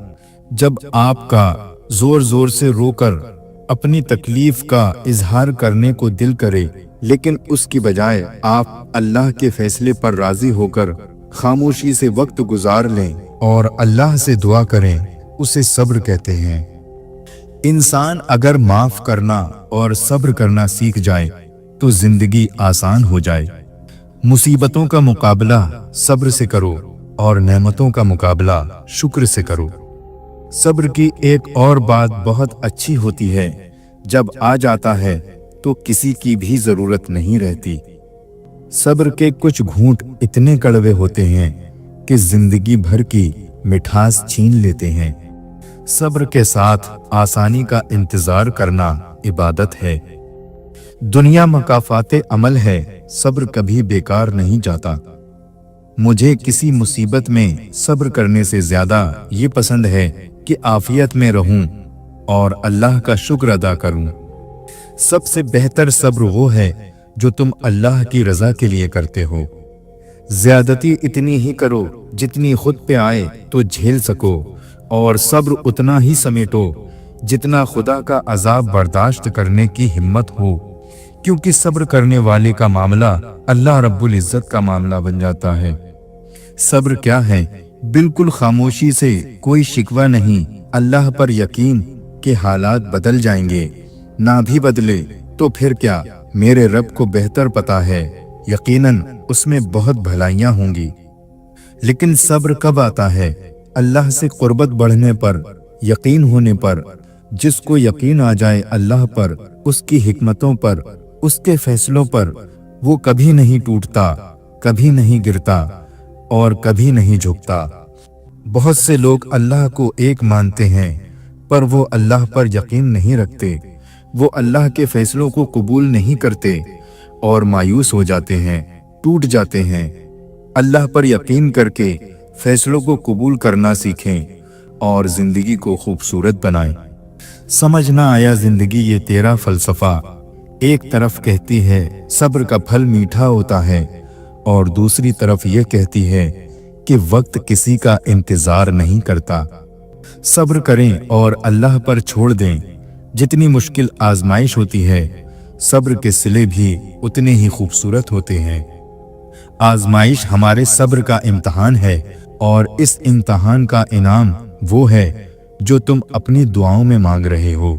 जब आपका जोर जोर से रोकर अपनी तकलीफ का इजहार करने को दिल करे, लेकिन उसकी बजाय आप अल्लाह के फैसले पर राजी होकर खामोशी से वक्त गुजार लें और अल्लाह से दुआ करें, उसे सब्र कहते हैं। इंसान अगर माफ करना और सब्र करना सीख जाए तो जिंदगी आसान हो जाए। मुसीबतों का मुकाबला सब्र से करो और नेमतों का मुकाबला शुक्र से करो। सब्र की एक और बात बहुत अच्छी होती है, जब आ जाता है तो किसी की भी जरूरत नहीं रहती। सब्र के कुछ घूंट इतने कड़वे होते हैं कि जिंदगी भर की मिठास छीन लेते हैं। सब्र के साथ आसानी का इंतजार करना इबादत है। दुनिया मकाफाते अमल है, सब्र कभी बेकार नहीं जाता। मुझे किसी मुसीबत में सब्र करने से ज्यादा ये पसंद है कि आफियत में रहूं और अल्लाह का शुक्र अदा करूं। सबसे बेहतर सब्र वो है जो तुम अल्लाह की रजा के लिए करते हो। ज्यादती इतनी ही करो जितनी खुद पे आए तो झेल सको, और सब्र उतना ही समेटो जितना खुदा का अजाब बर्दाश्त करने की हिम्मत हो, क्योंकि सब्र करने वाले का मामला अल्लाह रब्बुल इज्जत का मामला बन जाता है। सब्र क्या है? बिल्कुल खामोशी से, कोई शिकवा नहीं, अल्लाह पर यकीन कि हालात बदल जाएंगे, ना भी बदले तो फिर क्या, मेरे रब को बेहतर पता है, यकीनन उसमें बहुत भलाइयां होंगी। लेकिन सब्र कब आता है? अल्लाह से कुर्बत बढ़ने पर, यकीन होने पर। जिसको यकीन आ जाए अल्लाह पर, उसकी हिकमतों पर, उसके फैसलों पर, वो कभी नहीं टूटता, कभी नहीं गिरता और कभी नहीं झुकता। बहुत से लोग अल्लाह को एक मानते हैं पर वो अल्लाह पर यकीन नहीं रखते। वो अल्लाह के फैसलों को कबूल नहीं करते और मायूस हो जाते हैं, टूट जाते हैं। अल्लाह पर यकीन करके फैसलों को कबूल करना सीखें और जिंदगी को खूबसूरत बनाएं। समझ ना आया जिंदगी ये तेरा फलसफा। एक तरफ कहती है सब्र का फल मीठा होता है और दूसरी तरफ ये कहती है कि वक्त किसी का इंतजार नहीं करता। सब्र करें और अल्लाह पर छोड़ दें। जितनी मुश्किल आजमाइश होती है, सब्र के सिले भी उतने ही खूबसूरत होते हैं। आजमाइश हमारे सब्र का इम्तहान है और इस इम्तहान का इनाम वो है जो तुम अपनी दुआओं में मांग रहे हो।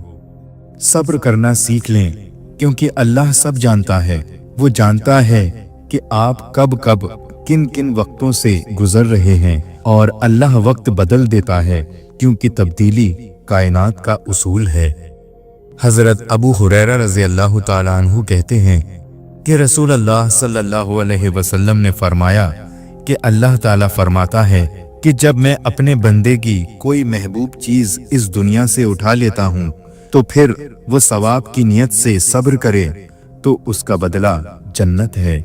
सब्र करना सीख लें, क्योंकि अल्लाह सब जानता है। वो जानता है कि आप कब कब किन किन वक्तों से गुजर रहे हैं, और अल्लाह वक्त बदल देता है, क्योंकि तब्दीली कायनात का उसूल है। हजरत अबू हुरैरा रज़ी अल्लाह ताला अन्हु कहते हैं कि रसूल अल्लाह सल्लल्लाहु अलैहि वसल्लम ने फरमाया कि अल्लाह ताला फरमाता है कि जब मैं अपने बंदे की कोई महबूब चीज इस दुनिया से उठा लेता हूँ तो फिर वो सवाब की नियत से सब्र करे तो उसका बदला जन्नत है।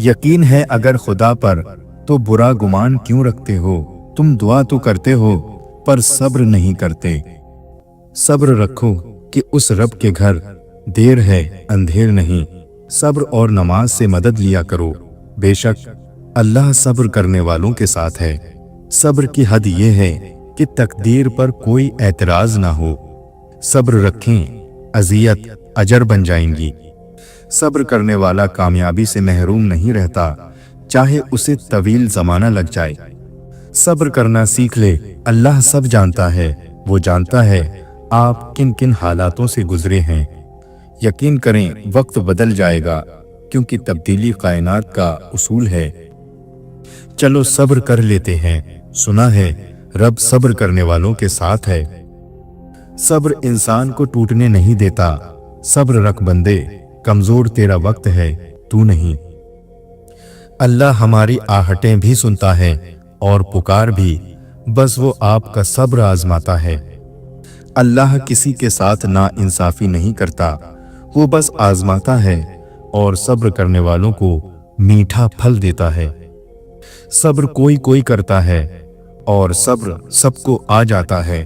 यकीन है अगर खुदा पर, तो बुरा गुमान क्यों रखते हो? तुम दुआ तो करते हो पर सब्र नहीं करते। सब्र रखो कि उस रब के घर देर है अंधेर नहीं। सब्र और नमाज से मदद लिया करो, बेशक अल्लाह सब्र करने वालों के साथ है। सब्र की हद ये है कि तकदीर पर कोई एतराज ना हो। सब्र रखें, अजियत अजर बन जाएंगी। सब्र करने वाला कामयाबी से महरूम नहीं रहता, चाहे उसे तवील जमाना लग जाए। सब्र करना सीख ले, अल्लाह सब जानता है। वो जानता है आप किन किन हालातों से गुजरे हैं। यकीन करें वक्त बदल जाएगा, क्योंकि तब्दीली कायनात का उसूल है। चलो सब्र कर लेते हैं, सुना है रब सब्र करने वालों के साथ है। सब्र इंसान को टूटने नहीं देता। सब्र रख बंदे, कमजोर तेरा वक्त है, तू नहीं। अल्लाह हमारी आहटें भी सुनता है और पुकार भी, बस वो आपका सब्र आजमाता है। अल्लाह किसी के साथ ना इंसाफी नहीं करता, वो बस आजमाता है और सब्र करने वालों को मीठा फल देता है। सब्र कोई कोई करता है और सब्र सबको आ जाता है।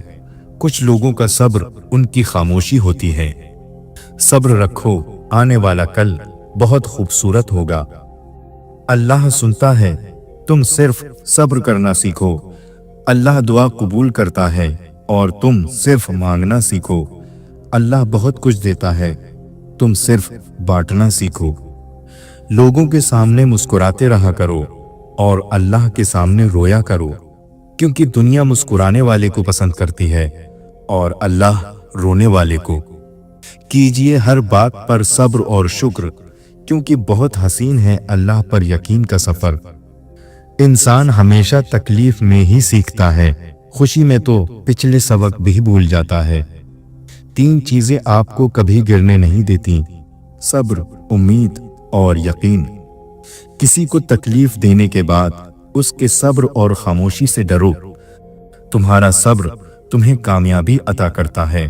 कुछ लोगों का सब्र उनकी खामोशी होती है। सब्र रखो, आने वाला कल बहुत खूबसूरत होगा। अल्लाह सुनता है, तुम सिर्फ सब्र करना सीखो। अल्लाह दुआ कबूल करता है और तुम सिर्फ मांगना सीखो। अल्लाह बहुत कुछ देता है, तुम सिर्फ बांटना सीखो। लोगों के सामने मुस्कुराते रहा करो और अल्लाह के सामने रोया करो, क्योंकि दुनिया मुस्कुराने वाले को पसंद करती है और अल्लाह रोने वाले को। कीजिए हर बात पर सब्र और शुक्र, क्योंकि बहुत हसीन है अल्लाह पर यकीन का सफर। इंसान हमेशा तकलीफ में ही सीखता है, खुशी में तो पिछले सबक भी भूल जाता है। 3 चीजें आपको कभी गिरने नहीं देती, सब्र, उम्मीद और यकीन। किसी को तकलीफ देने के बाद उसके सब्र और खामोशी से डरो। तुम्हारा सब्र तुम्हें कामयाबी अता करता है।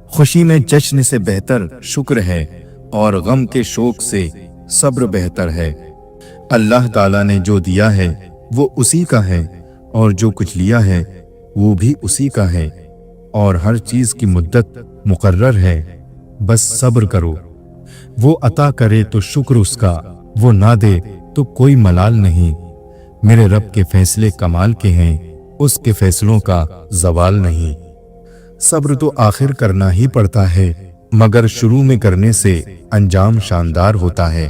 खुशी में जश्न से बेहतर शुक्र है और गम के शोक से सब्र बेहतर है। अल्लाह ताला ने जो दिया है वो उसी का है और जो कुछ लिया है वो भी उसी का है, और हर चीज की मुद्दत मुकर्रर है। बस सब्र करो। वो अता करे तो शुक्र उसका, वो ना दे तो कोई मलाल नहीं। मेरे रब के फैसले कमाल के हैं, उसके फैसलों का जवाल नहीं। सब्र तो आखिर करना ही पड़ता है, मगर शुरू में करने से अंजाम शानदार होता है।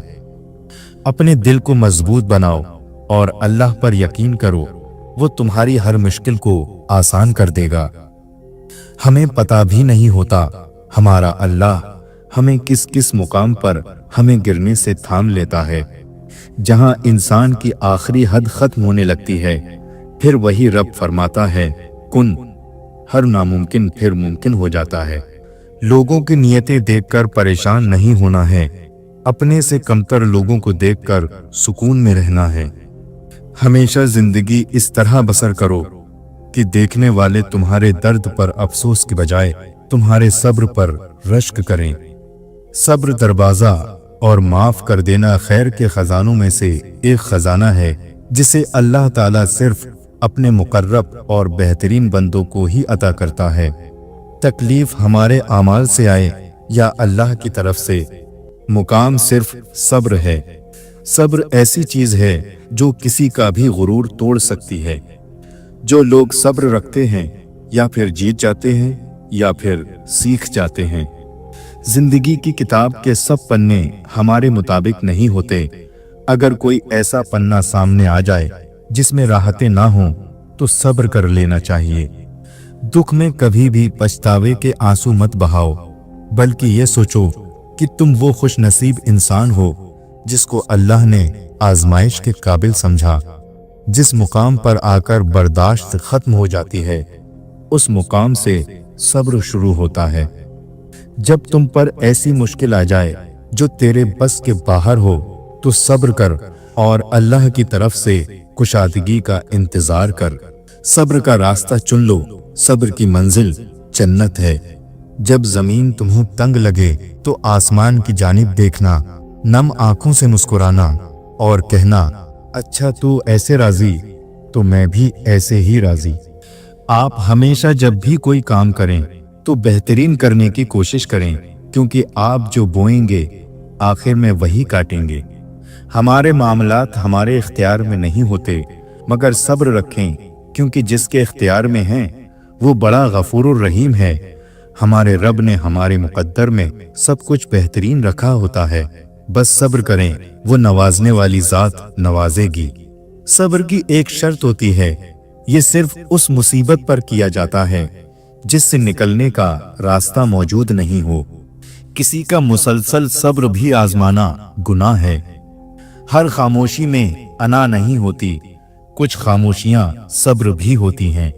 अपने दिल को मजबूत बनाओ और अल्लाह पर यकीन करो, वो तुम्हारी हर मुश्किल को आसान कर देगा। हमें पता भी नहीं होता हमारा अल्लाह हमें किस किस मुकाम पर हमें गिरने से थाम लेता है। जहां इंसान की आखिरी हद खत्म होने लगती है, फिर वही रब फरमाता है कुन, हर नामुमकिन फिर मुमकिन हो जाता है। लोगों की नियतें देखकर परेशान नहीं होना है, अपने से कमतर लोगों को देखकर सुकून में रहना है। हमेशा जिंदगी इस तरह बसर करो कि देखने वाले तुम्हारे दर्द पर अफसोस के बजाय तुम्हारे सब्र पर रश्क करें। सब्र दरवाजा और माफ कर देना खैर के खजानों में से एक खजाना है, जिसे अल्लाह ताला सिर्फ अपने मुकर्रब और बेहतरीन बंदों को ही अता करता है। तकलीफ हमारे आमाल से आए या अल्लाह की तरफ से, मुकाम सिर्फ सब्र है। सब्र ऐसी चीज है जो किसी का भी गुरूर तोड़ सकती है। जो लोग सब्र रखते हैं या फिर जीत जाते हैं या फिर सीख जाते हैं। जिंदगी की किताब के सब पन्ने हमारे मुताबिक नहीं होते। अगर कोई ऐसा पन्ना सामने आ जाए जिसमें राहतें ना हों, तो सब्र कर लेना चाहिए। दुख में कभी भी पछतावे के आंसू मत बहाओ, बल्कि ये सोचो कि तुम वो खुश नसीब इंसान हो जिसको अल्लाह ने आजमाइश के काबिल समझा। जिस मुकाम पर आकर बर्दाश्त खत्म हो जाती है, उस मुकाम से सब्र शुरू होता है। जब तुम पर ऐसी मुश्किल आ जाए जो तेरे बस के बाहर हो, तो सब्र कर और अल्लाह की तरफ से कुशादगी का इंतजार कर। सब्र का रास्ता चुन लो, सब्र की मंजिल जन्नत है। जब जमीन तुम्हें तंग लगे तो आसमान की जानिब देखना, नम आंखों से मुस्कुराना और कहना, अच्छा तू ऐसे राजी तो मैं भी ऐसे ही राजी। आप हमेशा जब भी कोई काम करें तो बेहतरीन करने की कोशिश करें, क्योंकि आप जो बोएंगे आखिर में वही काटेंगे। हमारे मामलात हमारे इख्तियार में नहीं होते, मगर सब्र रखें, क्योंकि जिसके इख्तियार में हैं वो बड़ा गफूरुर रहीम है। हमारे रब ने हमारे मुकद्दर में सब कुछ बेहतरीन रखा होता है। बस सब्र करें, वो नवाजने वाली जात नवाजेगी। सब्र की एक शर्त होती है, ये सिर्फ उस मुसीबत पर किया जाता है जिससे निकलने का रास्ता मौजूद नहीं हो। किसी का मुसलसल सब्र भी आजमाना गुनाह है। हर खामोशी में अना नहीं होती, कुछ खामोशियां सब्र भी होती हैं।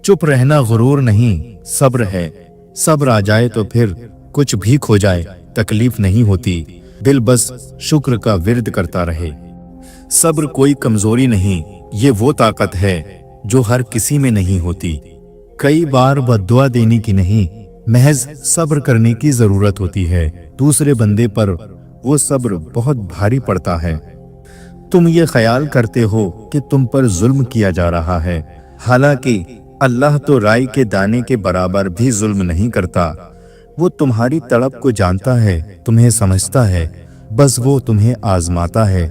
चुप रहना गुरूर नहीं, सब्र है। सब्र आ जाए तो फिर कुछ भी खो जाए तकलीफ नहीं होती, दिल बस शुक्र का विर्द करता रहे। सब्र कोई कमजोरी नहीं, ये वो ताकत है जो हर किसी में नहीं होती। कई बार बद्दुआ देने की नहीं, महज सब्र करने की जरूरत होती है। दूसरे बंदे पर वो सब्र बहुत भारी पड़ता है। तुम ये ख्याल करते हो कि तुम पर जुल्म किया जा रहा है, हालांकि अल्लाह तो राई के दाने के बराबर भी जुल्म नहीं करता। वो तुम्हारी तड़प को जानता है, तुम्हें समझता है। बस वो तुम्हें आजमाता है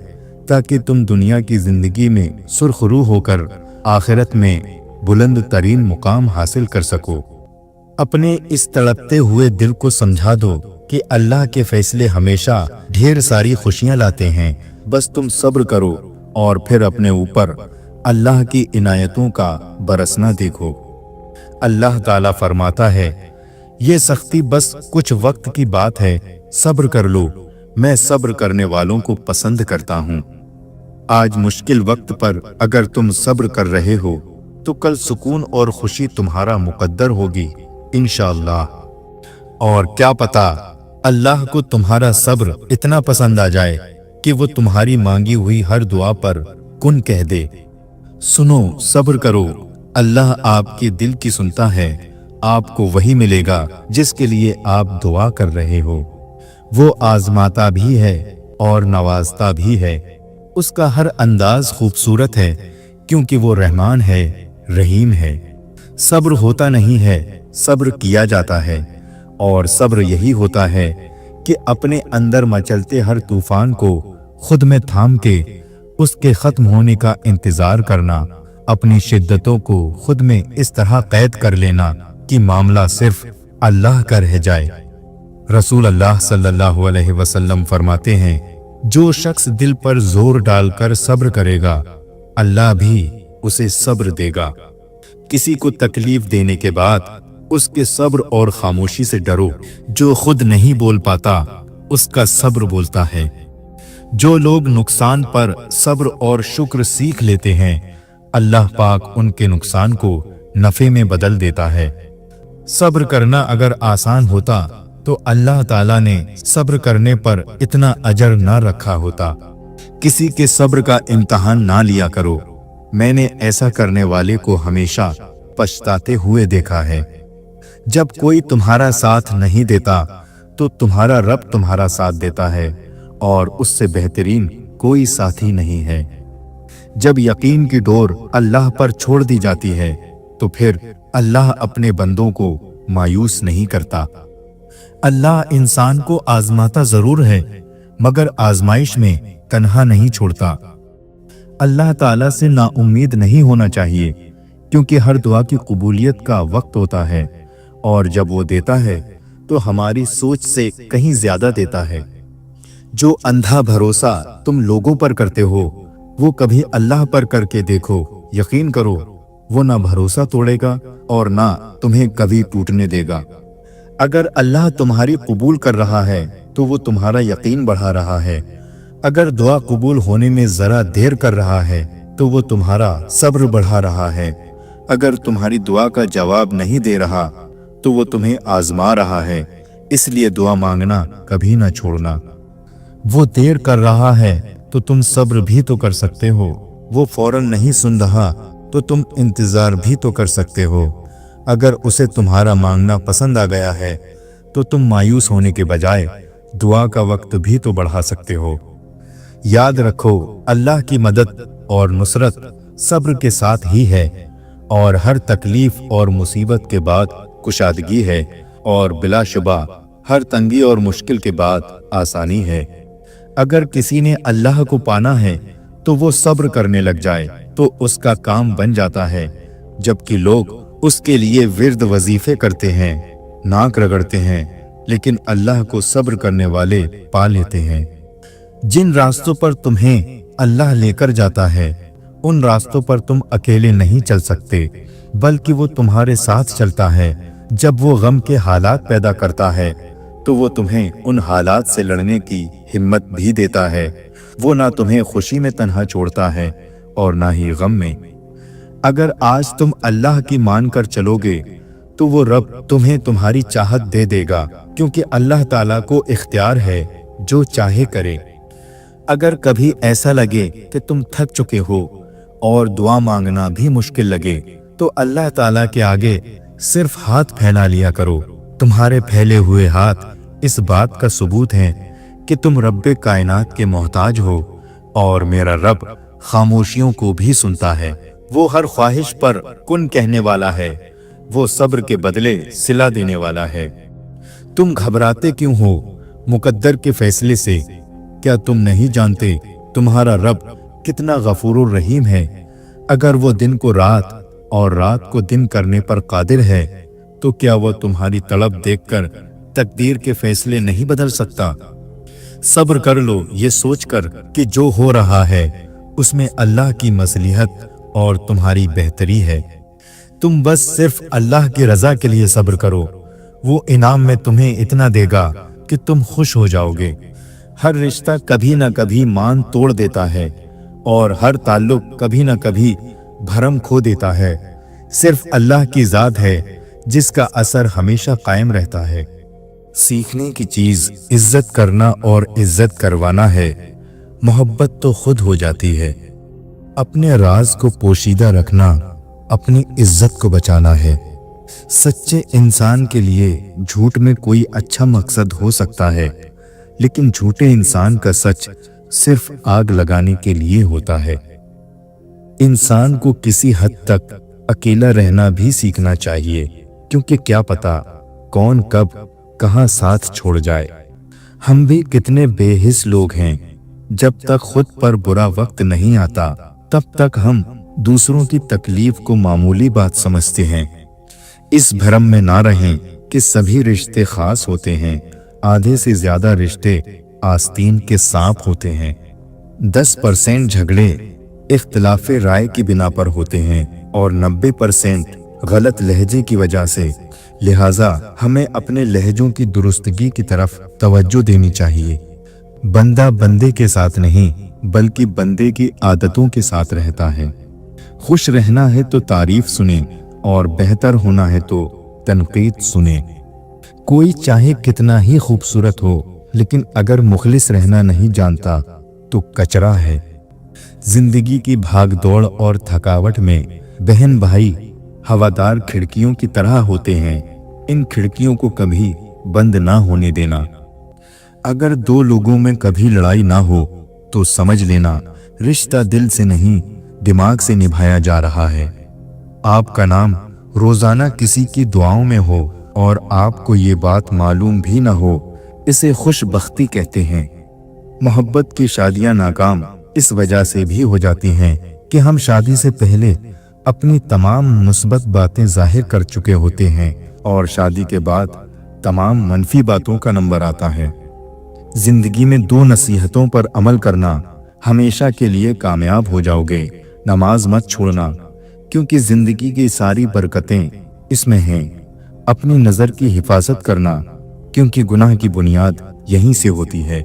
ताकि तुम दुनिया की जिंदगी में सुरखरू होकर आखिरत में बुलंद तरीन मुकाम हासिल कर सको। अपने इस तड़पते हुए दिल को समझा दो कि अल्लाह के फैसले हमेशा ढेर सारी खुशियां लाते हैं। बस तुम सब्र करो और फिर अपने ऊपर अल्लाह की इनायतों का बरसना देखो। अल्लाह ताला फरमाता है, ये सख्ती बस कुछ वक्त की बात है, सब्र कर लो, मैं सब्र करने वालों को पसंद करता हूँ। आज मुश्किल वक्त पर अगर तुम सब्र कर रहे हो तो कल सुकून और खुशी तुम्हारा मुकद्दर होगी इंशाअल्लाह। और क्या पता अल्लाह को तुम्हारा सब्र इतना पसंद आ जाए कि वो तुम्हारी मांगी हुई हर दुआ पर कुन कह दे। सुनो, सब्र करो, अल्लाह आपके दिल की सुनता है। आपको वही मिलेगा जिसके लिए आप दुआ कर रहे हो। वो आजमाता भी है और नवाजता भी है। उसका हर अंदाज खूबसूरत है, क्योंकि वो रहमान है, रहीम है। सब्र होता नहीं है, सब्र किया जाता है। और सब्र यही होता है कि अपने अंदर मचलते हर तूफान को खुद में थाम के उसके खत्म होने का इंतजार करना, अपनी शिद्दतों को खुद में इस तरह कैद कर लेना कि मामला सिर्फ अल्लाह का रह जाए। रसूल अल्लाह सल्लल्लाहु अलैहि वसल्लम फरमाते हैं, जो शख्स दिल पर जोर डालकर सब्र करेगा, अल्लाह भी उसे सब्र देगा। किसी को तकलीफ देने के बाद उसके सब्र और खामोशी से डरो। जो खुद नहीं बोल पाता उसका सब्र बोलता है। जो लोग नुकसान पर सब्र और शुक्र सीख लेते हैं, अल्लाह पाक उनके नुकसान को नफे में बदल देता है। सब्र करना अगर आसान होता तो अल्लाह ताला ने सब्र करने पर इतना अजर ना रखा होता। किसी के सब्र का इम्तिहान ना लिया करो। मैंने ऐसा करने वाले को हमेशा पछताते हुए देखा है। जब कोई तुम्हारा साथ नहीं देता तो तुम्हारा रब तुम्हारा साथ देता है, और उससे बेहतरीन कोई साथी नहीं है। जब यकीन की डोर अल्लाह पर छोड़ दी जाती है तो फिर अल्लाह अपने बंदों को मायूस नहीं करता। अल्लाह इंसान को आजमाता जरूर है, मगर आजमाइश में तन्हा नहीं छोड़ता। अल्लाह ताला से नाउम्मीद नहीं होना चाहिए, क्योंकि हर दुआ की कबूलियत का वक्त होता है, और जब वो देता है तो हमारी सोच से कहीं ज्यादा देता है। जो अंधा भरोसा तुम लोगों पर करते हो, वो कभी अल्लाह पर करके देखो। यकीन करो, वो ना भरोसा तोड़ेगा और ना तुम्हें कभी टूटने देगा। अगर अल्लाह तुम्हारी कबूल कर रहा है तो वो तुम्हारा यकीन बढ़ा रहा है। अगर दुआ कबूल होने में जरा देर कर रहा है तो वो तुम्हारा सब्र बढ़ा रहा है। अगर तुम्हारी दुआ का जवाब नहीं दे रहा तो वो तुम्हें आजमा रहा है। इसलिए दुआ मांगना कभी ना छोड़ना। वो देर कर रहा है तो तुम सब्र भी तो कर सकते हो। वो फौरन नहीं सुन रहा तो तुम इंतजार भी तो कर सकते हो। अगर उसे तुम्हारा मांगना पसंद आ गया है तो तुम मायूस होने के बजाय दुआ का वक्त भी तो बढ़ा सकते हो। याद रखो, अल्लाह की मदद और नुसरत सब्र के साथ ही है, और हर तकलीफ और मुसीबत के बाद कुशादगी है, और बिलाशुबा हर तंगी और मुश्किल के बाद आसानी है। अगर किसी ने अल्लाह को पाना है तो वो सब्र करने लग जाए तो उसका काम बन जाता है, जबकि लोग उसके लिए विर्द वजीफे करते हैं, नाक रगड़ते हैं, लेकिन अल्लाह को सब्र करने वाले पा लेते हैं। जिन रास्तों पर तुम्हें अल्लाह लेकर जाता है उन रास्तों पर तुम अकेले नहीं चल सकते, बल्कि वो तुम्हारे साथ चलता है। जब वो गम के हालात पैदा करता है तो वो तुम्हें उन हालात से लड़ने की हिम्मत भी देता है। वो ना तुम्हें खुशी में तन्हा छोड़ता है और ना ही गम में। अगर आज तुम अल्लाह की मान कर चलोगे तो वो रब तुम्हें तुम्हारी चाहत दे देगा, क्योंकि अल्लाह ताला को इख्तियार है, जो चाहे करे। अगर कभी ऐसा लगे कि तुम थक चुके हो और दुआ मांगना भी मुश्किल लगे तो अल्लाह ताला के आगे सिर्फ हाथ फैला लिया करो। तुम्हारे फैले हुए हाथ इस बात का सबूत हैं कि तुम रब्बे कायनात के मोहताज हो, और मेरा रब खामोशियों को भी सुनता है। वो हर ख्वाहिश पर कुन कहने वाला है, वो सब्र के बदले सिला देने वाला है। तुम घबराते क्यों हो मुकद्दर के फैसले से? क्या तुम नहीं जानते तुम्हारा रब कितना गफूरुर रहीम है? अगर वो दिन को रात और रात को दिन करने पर कादिर है तो क्या वो तुम्हारी तड़प देखकर तकदीर के फैसले नहीं बदल सकता? सब्र कर लो ये सोचकर कि जो हो रहा है उसमें अल्लाह की मसलिहत और तुम्हारी बेहतरी है। तुम बस सिर्फ अल्लाह की रजा के लिए सब्र करो, वो इनाम में तुम्हें इतना देगा कि तुम खुश हो जाओगे। हर रिश्ता कभी ना कभी मान तोड़ देता है और हर ताल्लुक कभी ना कभी भरम खो देता है। सिर्फ अल्लाह की ज़ात है जिसका असर हमेशा कायम रहता है। सीखने की चीज इज्जत करना और इज्जत करवाना है, मोहब्बत तो खुद हो जाती है। अपने राज को पोशीदा रखना अपनी इज्जत को बचाना है। सच्चे इंसान के लिए झूठ में कोई अच्छा मकसद हो सकता है, लेकिन झूठे इंसान का सच सिर्फ आग लगाने के लिए होता है। इंसान को किसी हद तक अकेला रहना भी सीखना चाहिए, क्योंकि क्या पता कौन कब कहां साथ छोड़ जाए। हम भी कितने बेहिस लोग हैं, जब तक खुद पर बुरा वक्त नहीं आता तब तक हम दूसरों की तकलीफ को मामूली बात समझते हैं। इस भ्रम में ना रहें कि सभी रिश्ते खास होते हैं। आधे से ज्यादा रिश्ते आस्तीन के सांप होते हैं। 10% झगड़े इख्तिलाफे राय की बिना पर होते हैं और 90% गलत लहजे की वजह से। लिहाजा हमें अपने लहजों की दुरुस्तगी की तरफ तवज्जो देनी चाहिए। बंदा बंदे के साथ नहीं बल्कि बंदे की आदतों के साथ रहता है। खुश रहना है तो तारीफ सुने और बेहतर होना है तो तनकीद सुने। कोई चाहे कितना ही खूबसूरत हो, लेकिन अगर मुखलिस रहना नहीं जानता तो कचरा है। जिंदगी की भागदौड़ और थकावट में बहन भाई हवादार खिड़कियों की तरह होते हैं। इन खिड़कियों को कभी बंद ना होने देना। अगर दो लोगों में कभी लड़ाई ना हो तो समझ लेना रिश्ता दिल से नहीं दिमाग से निभाया जा रहा है। आपका नाम रोजाना किसी की दुआओं में हो और आपको ये बात मालूम भी ना हो, इसे खुशबख्ती कहते हैं। मोहब्बत की शादियां नाकाम इस वजह से भी हो जाती हैं कि हम शादी से पहले अपनी तमाम मुस्बत बातें जाहिर कर चुके होते हैं और शादी के बाद तमाम मनफी बातों का नंबर आता है। जिंदगी में 2 नसीहतों पर अमल करना हमेशा के लिए कामयाब हो जाओगे। नमाज मत छोड़ना, क्योंकि जिंदगी की सारी बरकतें इसमें हैं। अपनी नज़र की हिफाजत करना, क्योंकि गुनाह की बुनियाद यहीं से होती है।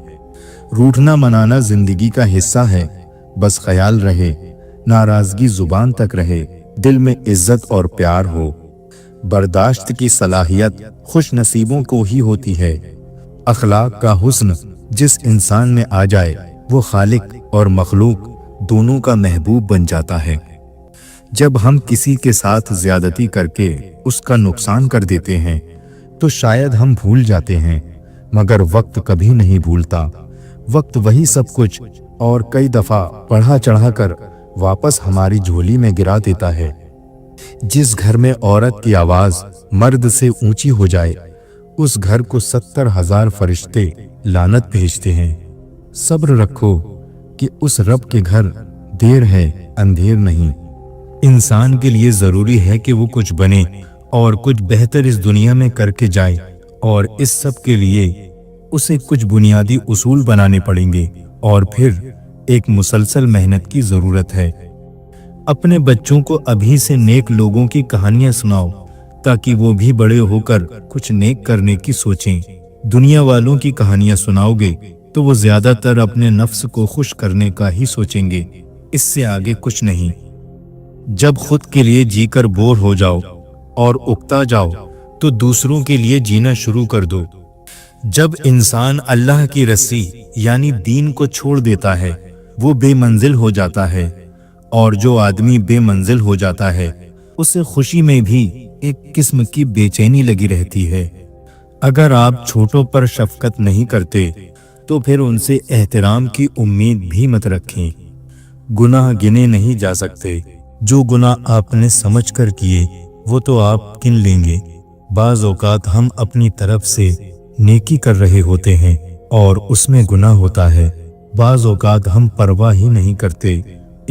रूठना मनाना जिंदगी का हिस्सा है, बस ख्याल रहे नाराजगी जुबान तक रहे, दिल में इज्जत और प्यार हो। बर्दाश्त की सलाहियत खुश नसीबों को ही होती है। अखलाक का हुस्न जिस इंसान में आ जाए वो खालिक और मखलूक दोनों का महबूब बन जाता है। जब हम किसी के साथ ज्यादती करके उसका नुकसान कर देते हैं तो शायद हम भूल जाते हैं, मगर वक्त कभी नहीं भूलता। वक्त वही सब कुछ और कई दफा बढ़ा चढ़ाकर वापस हमारी झोली में गिरा देता है। जिस घर में औरत की आवाज मर्द से ऊंची हो जाए उस घर को 70,000 फरिश्ते लानत भेजते हैं। सब्र रखो कि उस रब के घर देर है अंधेर नहीं। इंसान के लिए जरूरी है कि वो कुछ बने और कुछ बेहतर इस दुनिया में करके जाए, और इस सब के लिए उसे कुछ बुनियादी उसूल बनाने पड़ेंगे और फिर एक मुसलसल मेहनत की जरूरत है। अपने बच्चों को अभी से नेक लोगों की कहानियां सुनाओ ताकि वो भी बड़े होकर कुछ नेक करने की सोचें। दुनिया वालों की कहानियां सुनाओगे तो वो ज्यादातर अपने नफ्स को खुश करने का ही सोचेंगे, इससे आगे कुछ नहीं। जब खुद के लिए जीकर बोर हो जाओ और उकता जाओ तो दूसरों के लिए जीना शुरू कर दो। जब इंसान अल्लाह की रस्सी यानी दीन को छोड़ देता है वो बेमंजिल हो जाता है, और जो आदमी बेमंजिल हो जाता है उसे खुशी में भी एक किस्म की बेचैनी लगी रहती है। अगर आप छोटों पर शफकत नहीं करते तो फिर उनसे एहतराम की उम्मीद भी मत रखें। गुनाह गिने नहीं जा सकते, जो गुनाह आपने समझ कर किए वो तो आप गिन लेंगे। बाज़ औक़ात हम अपनी तरफ से नेकी कर रहे होते हैं और उसमें गुनाह होता है। बाज़ औक़ात हम परवाह ही नहीं करते,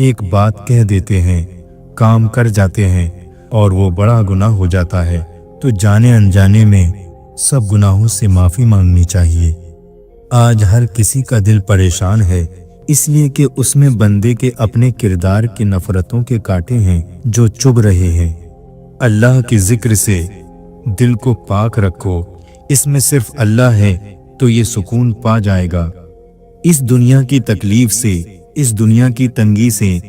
एक बात कह देते हैं, काम कर जाते हैं और वो बड़ा गुनाह हो जाता है। तो जाने अनजाने में सब गुनाहों से माफ़ी मांगनी चाहिए। आज हर किसी का दिल परेशान है, इसलिए कि उसमें बंदे के अपने किरदार की नफरतों के कांटे हैं जो चुभ रहे हैं। अल्लाह की जिक्र से दिल को पाक रखो, इसमें सिर्फ अल्लाह है तो ये सुकून पा जाएगा। इस दुनिया की तकलीफ से, इस दुनिया की तंगी से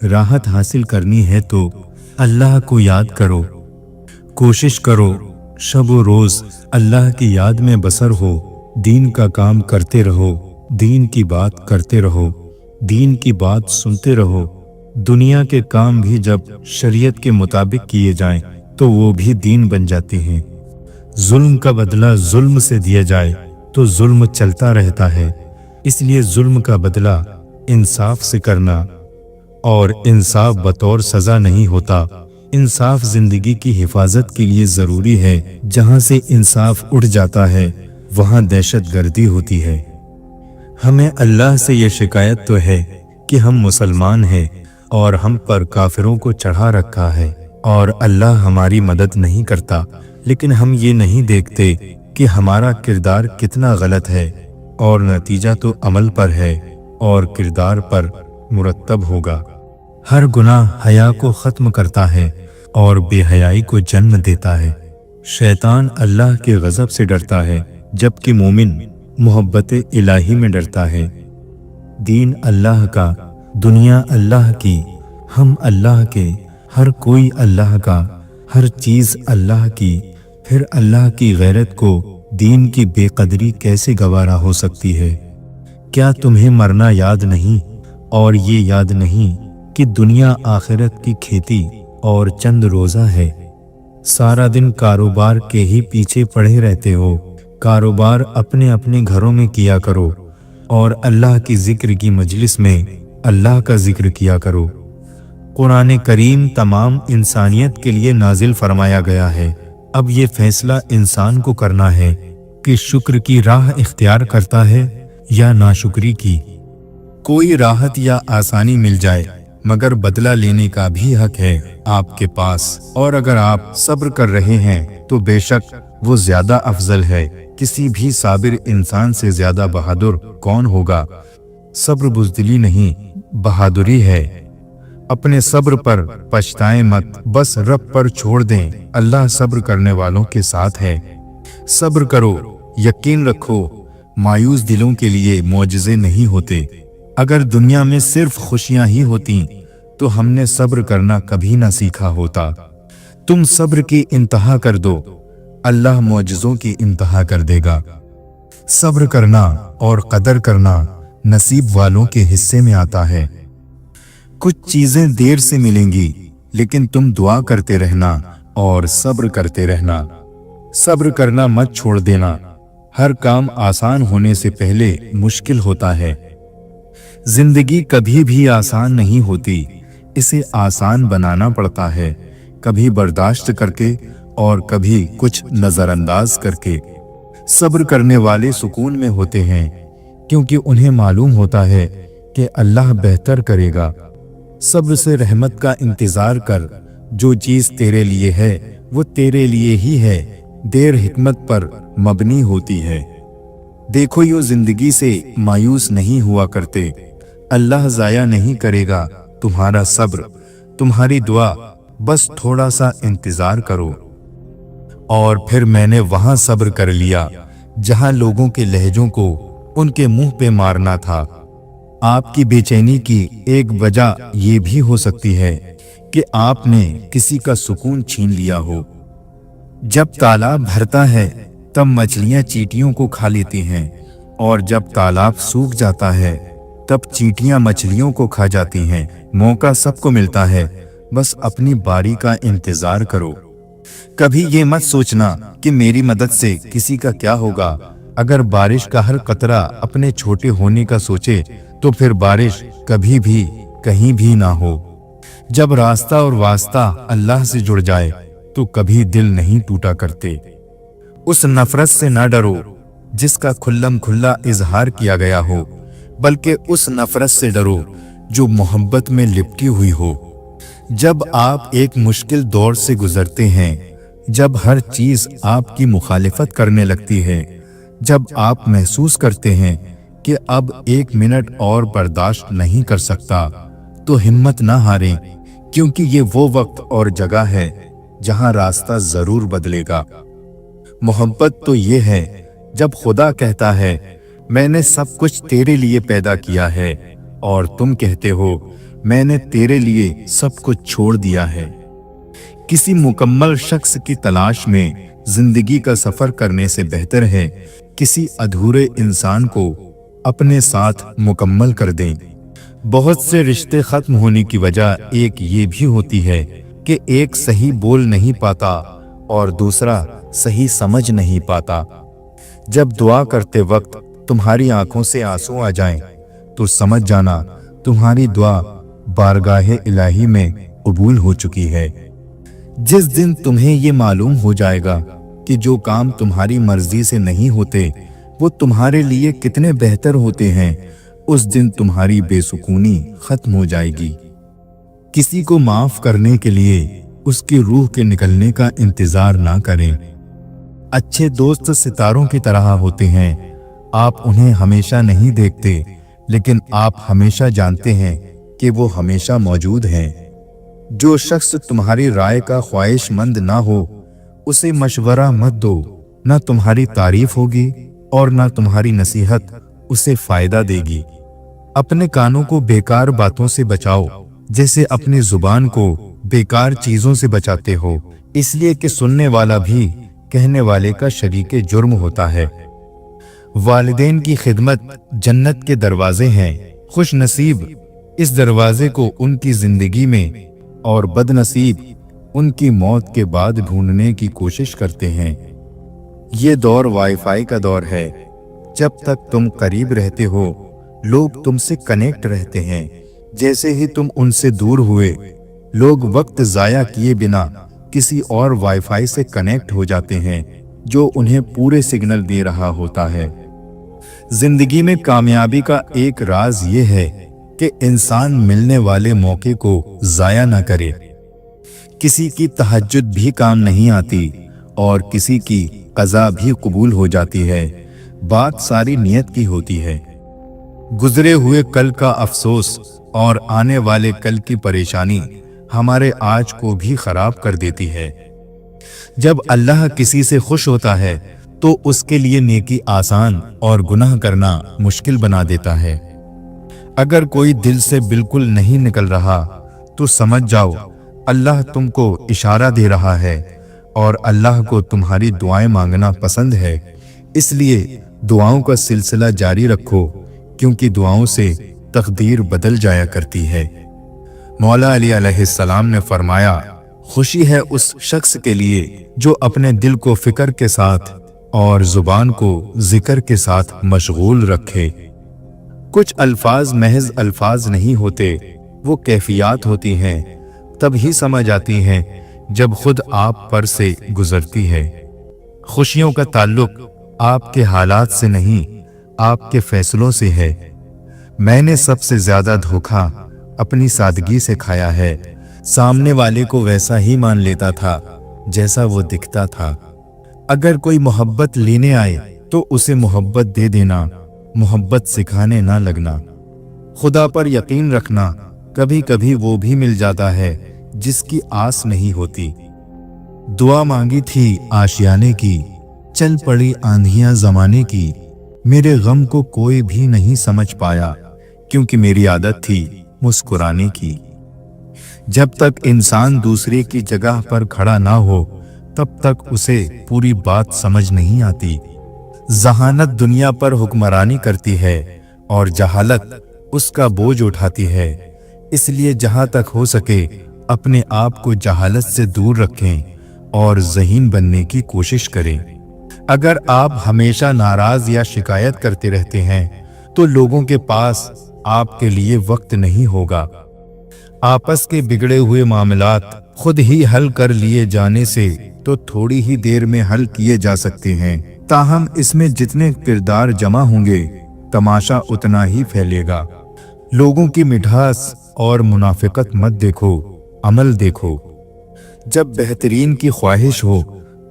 राहत हासिल करनी है तो अल्लाह को याद करो। कोशिश करो शब व रोज अल्लाह की याद में बसर हो। दीन का काम करते रहो, दीन की बात करते रहो, दीन की बात सुनते रहो। दुनिया के काम भी जब शरीयत के मुताबिक किए जाएं तो वो भी दीन बन जाते हैं। जुल्म का बदला जुल्म से दिया जाए तो जुल्म चलता रहता है, इसलिए जुल्म का बदला इंसाफ से करना, और इंसाफ बतौर सजा नहीं होता। इंसाफ जिंदगी की हिफाजत के लिए जरूरी है। जहां से इंसाफ उठ जाता है वहां दहशतगर्दी होती है। हमें अल्लाह से ये शिकायत तो है कि हम मुसलमान हैं और हम पर काफिरों को चढ़ा रखा है और अल्लाह हमारी मदद नहीं करता, लेकिन हम ये नहीं देखते कि हमारा किरदार कितना गलत है, और नतीजा तो अमल पर है और किरदार पर मुरतब होगा। हर गुनाह हया को ख़त्म करता है और बेहयाई को जन्म देता है। शैतान अल्लाह के गज़ब से डरता है जबकि मोमिन मोहब्बत इलाही में डरता है। दीन अल्लाह का, दुनिया अल्लाह की, हम अल्लाह के, हर कोई अल्लाह का, हर चीज़ अल्लाह की। फिर अल्लाह की गैरत को दीन की बेकदरी कैसे गवारा हो सकती है? क्या तुम्हें मरना याद नहीं और ये याद नहीं कि दुनिया आखिरत की खेती और चंद रोज़ा है? सारा दिन कारोबार के ही पीछे पड़े रहते हो। कारोबार अपने अपने घरों में किया करो और अल्लाह की जिक्र की मजलिस में अल्लाह का जिक्र किया करो। कुरान करीम तमाम इंसानियत के लिए नाजिल फरमाया गया है। अब ये फैसला इंसान को करना है कि शुक्र की राह इख्तियार करता है या नाशुक्री की। कोई राहत या आसानी मिल जाए मगर बदला लेने का भी हक है आपके पास, और अगर आप सब्र कर रहे हैं तो बेशक वो ज्यादा अफजल है। किसी भी साबिर इंसान से ज्यादा बहादुर कौन होगा? सब्र बुज़दिली नहीं, बहादुरी है। अपने सब्र पर पछताएं मत, बस रब पर छोड़ दें। अल्लाह सब्र करने वालों के साथ है। सब्र करो, यकीन रखो, मायूस दिलों के लिए मौजज़े नहीं होते। अगर दुनिया में सिर्फ खुशियां ही होती तो हमने सब्र करना कभी ना सीखा होता। तुम सब्र की इंतहा कर दो, अल्लाह मौजज़ों की इंतहा कर देगा। सब्र करना और कदर करना नसीब वालों के हिस्से में आता है। कुछ चीजें देर से मिलेंगी, लेकिन तुम दुआ करते रहना और सब्र करते रहना। सब्र करना मत छोड़ देना। हर काम आसान होने से पहले मुश्किल होता है। जिंदगी कभी भी आसान नहीं होती, इसे आसान बनाना पड़ता है, कभी बर्दाश्त करके और कभी कुछ नजरअंदाज करके। सब्र करने वाले सुकून में होते हैं, क्योंकि उन्हें मालूम होता है कि अल्लाह बेहतर करेगा। सब्र से रहमत का इंतजार कर, जो चीज तेरे लिए है वो तेरे लिए ही है, देर हिकमत पर मबनी होती है। देखो यूं जिंदगी से मायूस नहीं हुआ करते, अल्लाह जाया नहीं करेगा तुम्हारा सब्र, तुम्हारी दुआ, बस थोड़ा सा इंतजार करो। और फिर मैंने वहां सब्र कर लिया जहां लोगों के लहजों को उनके मुंह पे मारना था। आपकी बेचैनी की एक वजह ये भी हो सकती है कि आपने किसी का सुकून छीन लिया हो। जब तालाब भरता है तब मछलियां चींटियों को खा लेती हैं, और जब तालाब सूख जाता है तब चींटियां मछलियों को खा जाती हैं। मौका सबको मिलता है, बस अपनी बारी का इंतजार करो। कभी ये मत सोचना कि मेरी मदद से किसी का क्या होगा। अगर बारिश का हर कतरा अपने छोटे होने का सोचे तो फिर बारिश कभी भी कहीं भी ना हो। जब रास्ता और वास्ता अल्लाह से जुड़ जाए तो कभी दिल नहीं टूटा करते। उस नफरत से ना डरो जिसका खुल्लम खुल्ला इजहार किया गया हो, बल्कि उस नफरत से डरो जो मोहब्बत में लिपटी हुई हो। जब आप एक मुश्किल दौर से गुजरते हैं, जब हर चीज आपकी मुखालिफत करने लगती है, जब आप महसूस करते हैं कि अब एक मिनट और बर्दाश्त नहीं कर सकता, तो हिम्मत ना हारें, क्योंकि ये वो वक्त और जगह है जहां रास्ता जरूर बदलेगा। मोहब्बत तो ये है जब खुदा कहता है मैंने सब कुछ तेरे लिए पैदा किया है, और तुम कहते हो मैंने तेरे लिए सब कुछ छोड़ दिया है। किसी मुकम्मल शख्स की तलाश में जिंदगी का सफर करने से बेहतर है किसी अधूरे इंसान को अपने साथ मुकम्मल कर दें। बहुत से रिश्ते खत्म होने की वजह एक ये भी होती है कि एक सही बोल नहीं पाता और दूसरा सही समझ नहीं पाता। जब दुआ करते वक्त तुम्हारी आंखों से आंसू आ जाएं, तो समझ जाना तुम्हारी दुआ बारगाहे इलाही में कबूल हो चुकी है। जिस दिन तुम्हें ये मालूम हो जाएगा कि जो काम तुम्हारी मर्जी से नहीं होते वो तुम्हारे लिए कितने बेहतर होते हैं, उस दिन तुम्हारी बेसुकूनी खत्म हो जाएगी। किसी को माफ करने के लिए उसकी रूह के निकलने का इंतजार ना करें। अच्छे दोस्त सितारों की तरह होते हैं, आप उन्हें हमेशा नहीं देखते, लेकिन आप हमेशा जानते हैं कि वो हमेशा मौजूद हैं। जो शख्स तुम्हारी राय का ख्वाहिशमंद ना हो उसे मशवरा मत दो, ना तुम्हारी तारीफ होगी और ना तुम्हारी नसीहत उसे फायदा देगी। अपने कानों को बेकार बातों से बचाओ जैसे अपनी जुबान को बेकार चीजों से बचाते हो, इसलिए कि सुनने वाला भी कहने वाले का शरीके जुर्म होता है। वालिदैन की खिदमत जन्नत के दरवाजे हैं। खुश नसीब इस दरवाजे को उनकी जिंदगी में और बदनसीब उनकी मौत के बाद ढूंढने की कोशिश करते हैं। ये दौर वाईफाई का दौर है। जब तक तुम करीब रहते हो लोग तुमसे कनेक्ट रहते हैं, जैसे ही तुम उनसे दूर हुए लोग वक्त जाया किए बिना किसी और वाईफाई से कनेक्ट हो जाते हैं जो उन्हें पूरे सिग्नल दे रहा होता है। जिंदगी में कामयाबी का एक राज ये है कि इंसान मिलने वाले मौके को जाया ना करे। किसी की तहज्जुद भी काम नहीं आती और किसी की कज़ा भी कबूल हो जाती है। बात सारी नियत की होती है। गुजरे हुए कल का अफसोस और आने वाले कल की परेशानी हमारे आज को भी खराब कर देती है। जब अल्लाह किसी से खुश होता है तो उसके लिए नेकी आसान और गुनाह करना मुश्किल बना देता है। अगर कोई दिल से बिल्कुल नहीं निकल रहा तो समझ जाओ अल्लाह तुमको इशारा दे रहा है और अल्लाह को तुम्हारी दुआएं मांगना पसंद है। इसलिए दुआओं का सिलसिला जारी रखो, क्योंकि दुआओं से तकदीर बदल जाया करती है। मौला अली अलैहिस्सलाम ने फरमाया, खुशी है उस शख्स के लिए जो अपने दिल को फिक्र के साथ और जुबान को जिक्र के साथ मशगूल रखे। कुछ अल्फाज महज अल्फाज नहीं होते, वो कैफियत होती हैं। तब ही समझ आती हैं जब खुद आप पर से गुजरती है। खुशियों का ताल्लुक आपके हालात से नहीं आपके फैसलों से है। मैंने सबसे ज्यादा धोखा अपनी सादगी से खाया है। सामने वाले को वैसा ही मान लेता था जैसा वो दिखता था। अगर कोई मोहब्बत लेने आए तो उसे मोहब्बत दे देना, मोहब्बत सिखाने ना लगना। खुदा पर यकीन रखना, कभी कभी वो भी मिल जाता है जिसकी आस नहीं होती। दुआ मांगी थी आशियाने की, चल पड़ी आंधियां जमाने की। मेरे गम को कोई भी नहीं समझ पाया, क्योंकि मेरी आदत थी मुस्कुराने की। जब तक इंसान दूसरे की जगह पर खड़ा ना हो तब तक उसे पूरी बात समझ नहीं आती। जहानत दुनिया पर हुक्मरानी करती है और जहालत उसका बोझ उठाती है। इसलिए जहां तक हो सके अपने आप को जहालत से दूर रखें और ज़हीन बनने की कोशिश करें। अगर आप हमेशा नाराज या शिकायत करते रहते हैं तो लोगों के पास आपके लिए वक्त नहीं होगा। आपस के बिगड़े हुए मामलात खुद ही हल कर लिए जाने से तो थोड़ी ही देर में हल किए जा सकते हैं, ताहम इसमें जितने किरदार जमा होंगे तमाशा उतना ही फैलेगा। लोगों की मिठास और मुनाफिकत मत देखो, अमल देखो। जब बेहतरीन की ख्वाहिश हो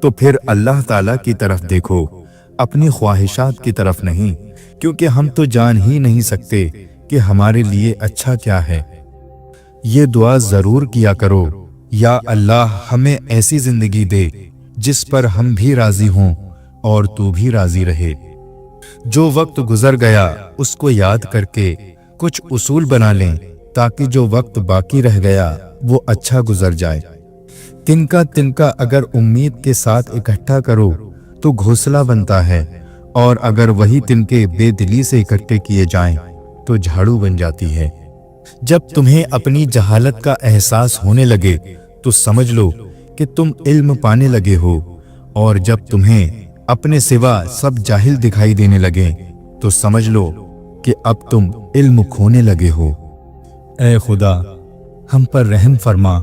तो फिर अल्लाह ताला की तरफ देखो, अपनी ख्वाहिशात की तरफ नहीं, क्योंकि हम तो जान ही नहीं सकते कि हमारे लिए अच्छा क्या है। ये दुआ जरूर किया करो, या अल्लाह हमें ऐसी जिंदगी दे जिस पर हम भी राजी हों और तू भी राजी रहे। जो वक्त गुजर गया उसको याद करके कुछ उसूल बना लें ताकि जो वक्त बाकी रह गया वो अच्छा गुजर जाए। तिनका तिनका अगर उम्मीद के साथ इकट्ठा करो तो घोंसला बनता है, और अगर वही तिनके बेदिली से इकट्ठे किए जाएं तो झाड़ू बन जाती है। जब तुम्हें अपनी जहालत का एहसास होने लगे तो समझ लो कि तुम इल्म पाने लगे हो, और जब तुम्हें अपने सिवा सब जाहिल दिखाई देने लगे तो समझ लो कि अब तुम इल्म खोने लगे हो। ऐ खुदा, हम पर रहम फरमा,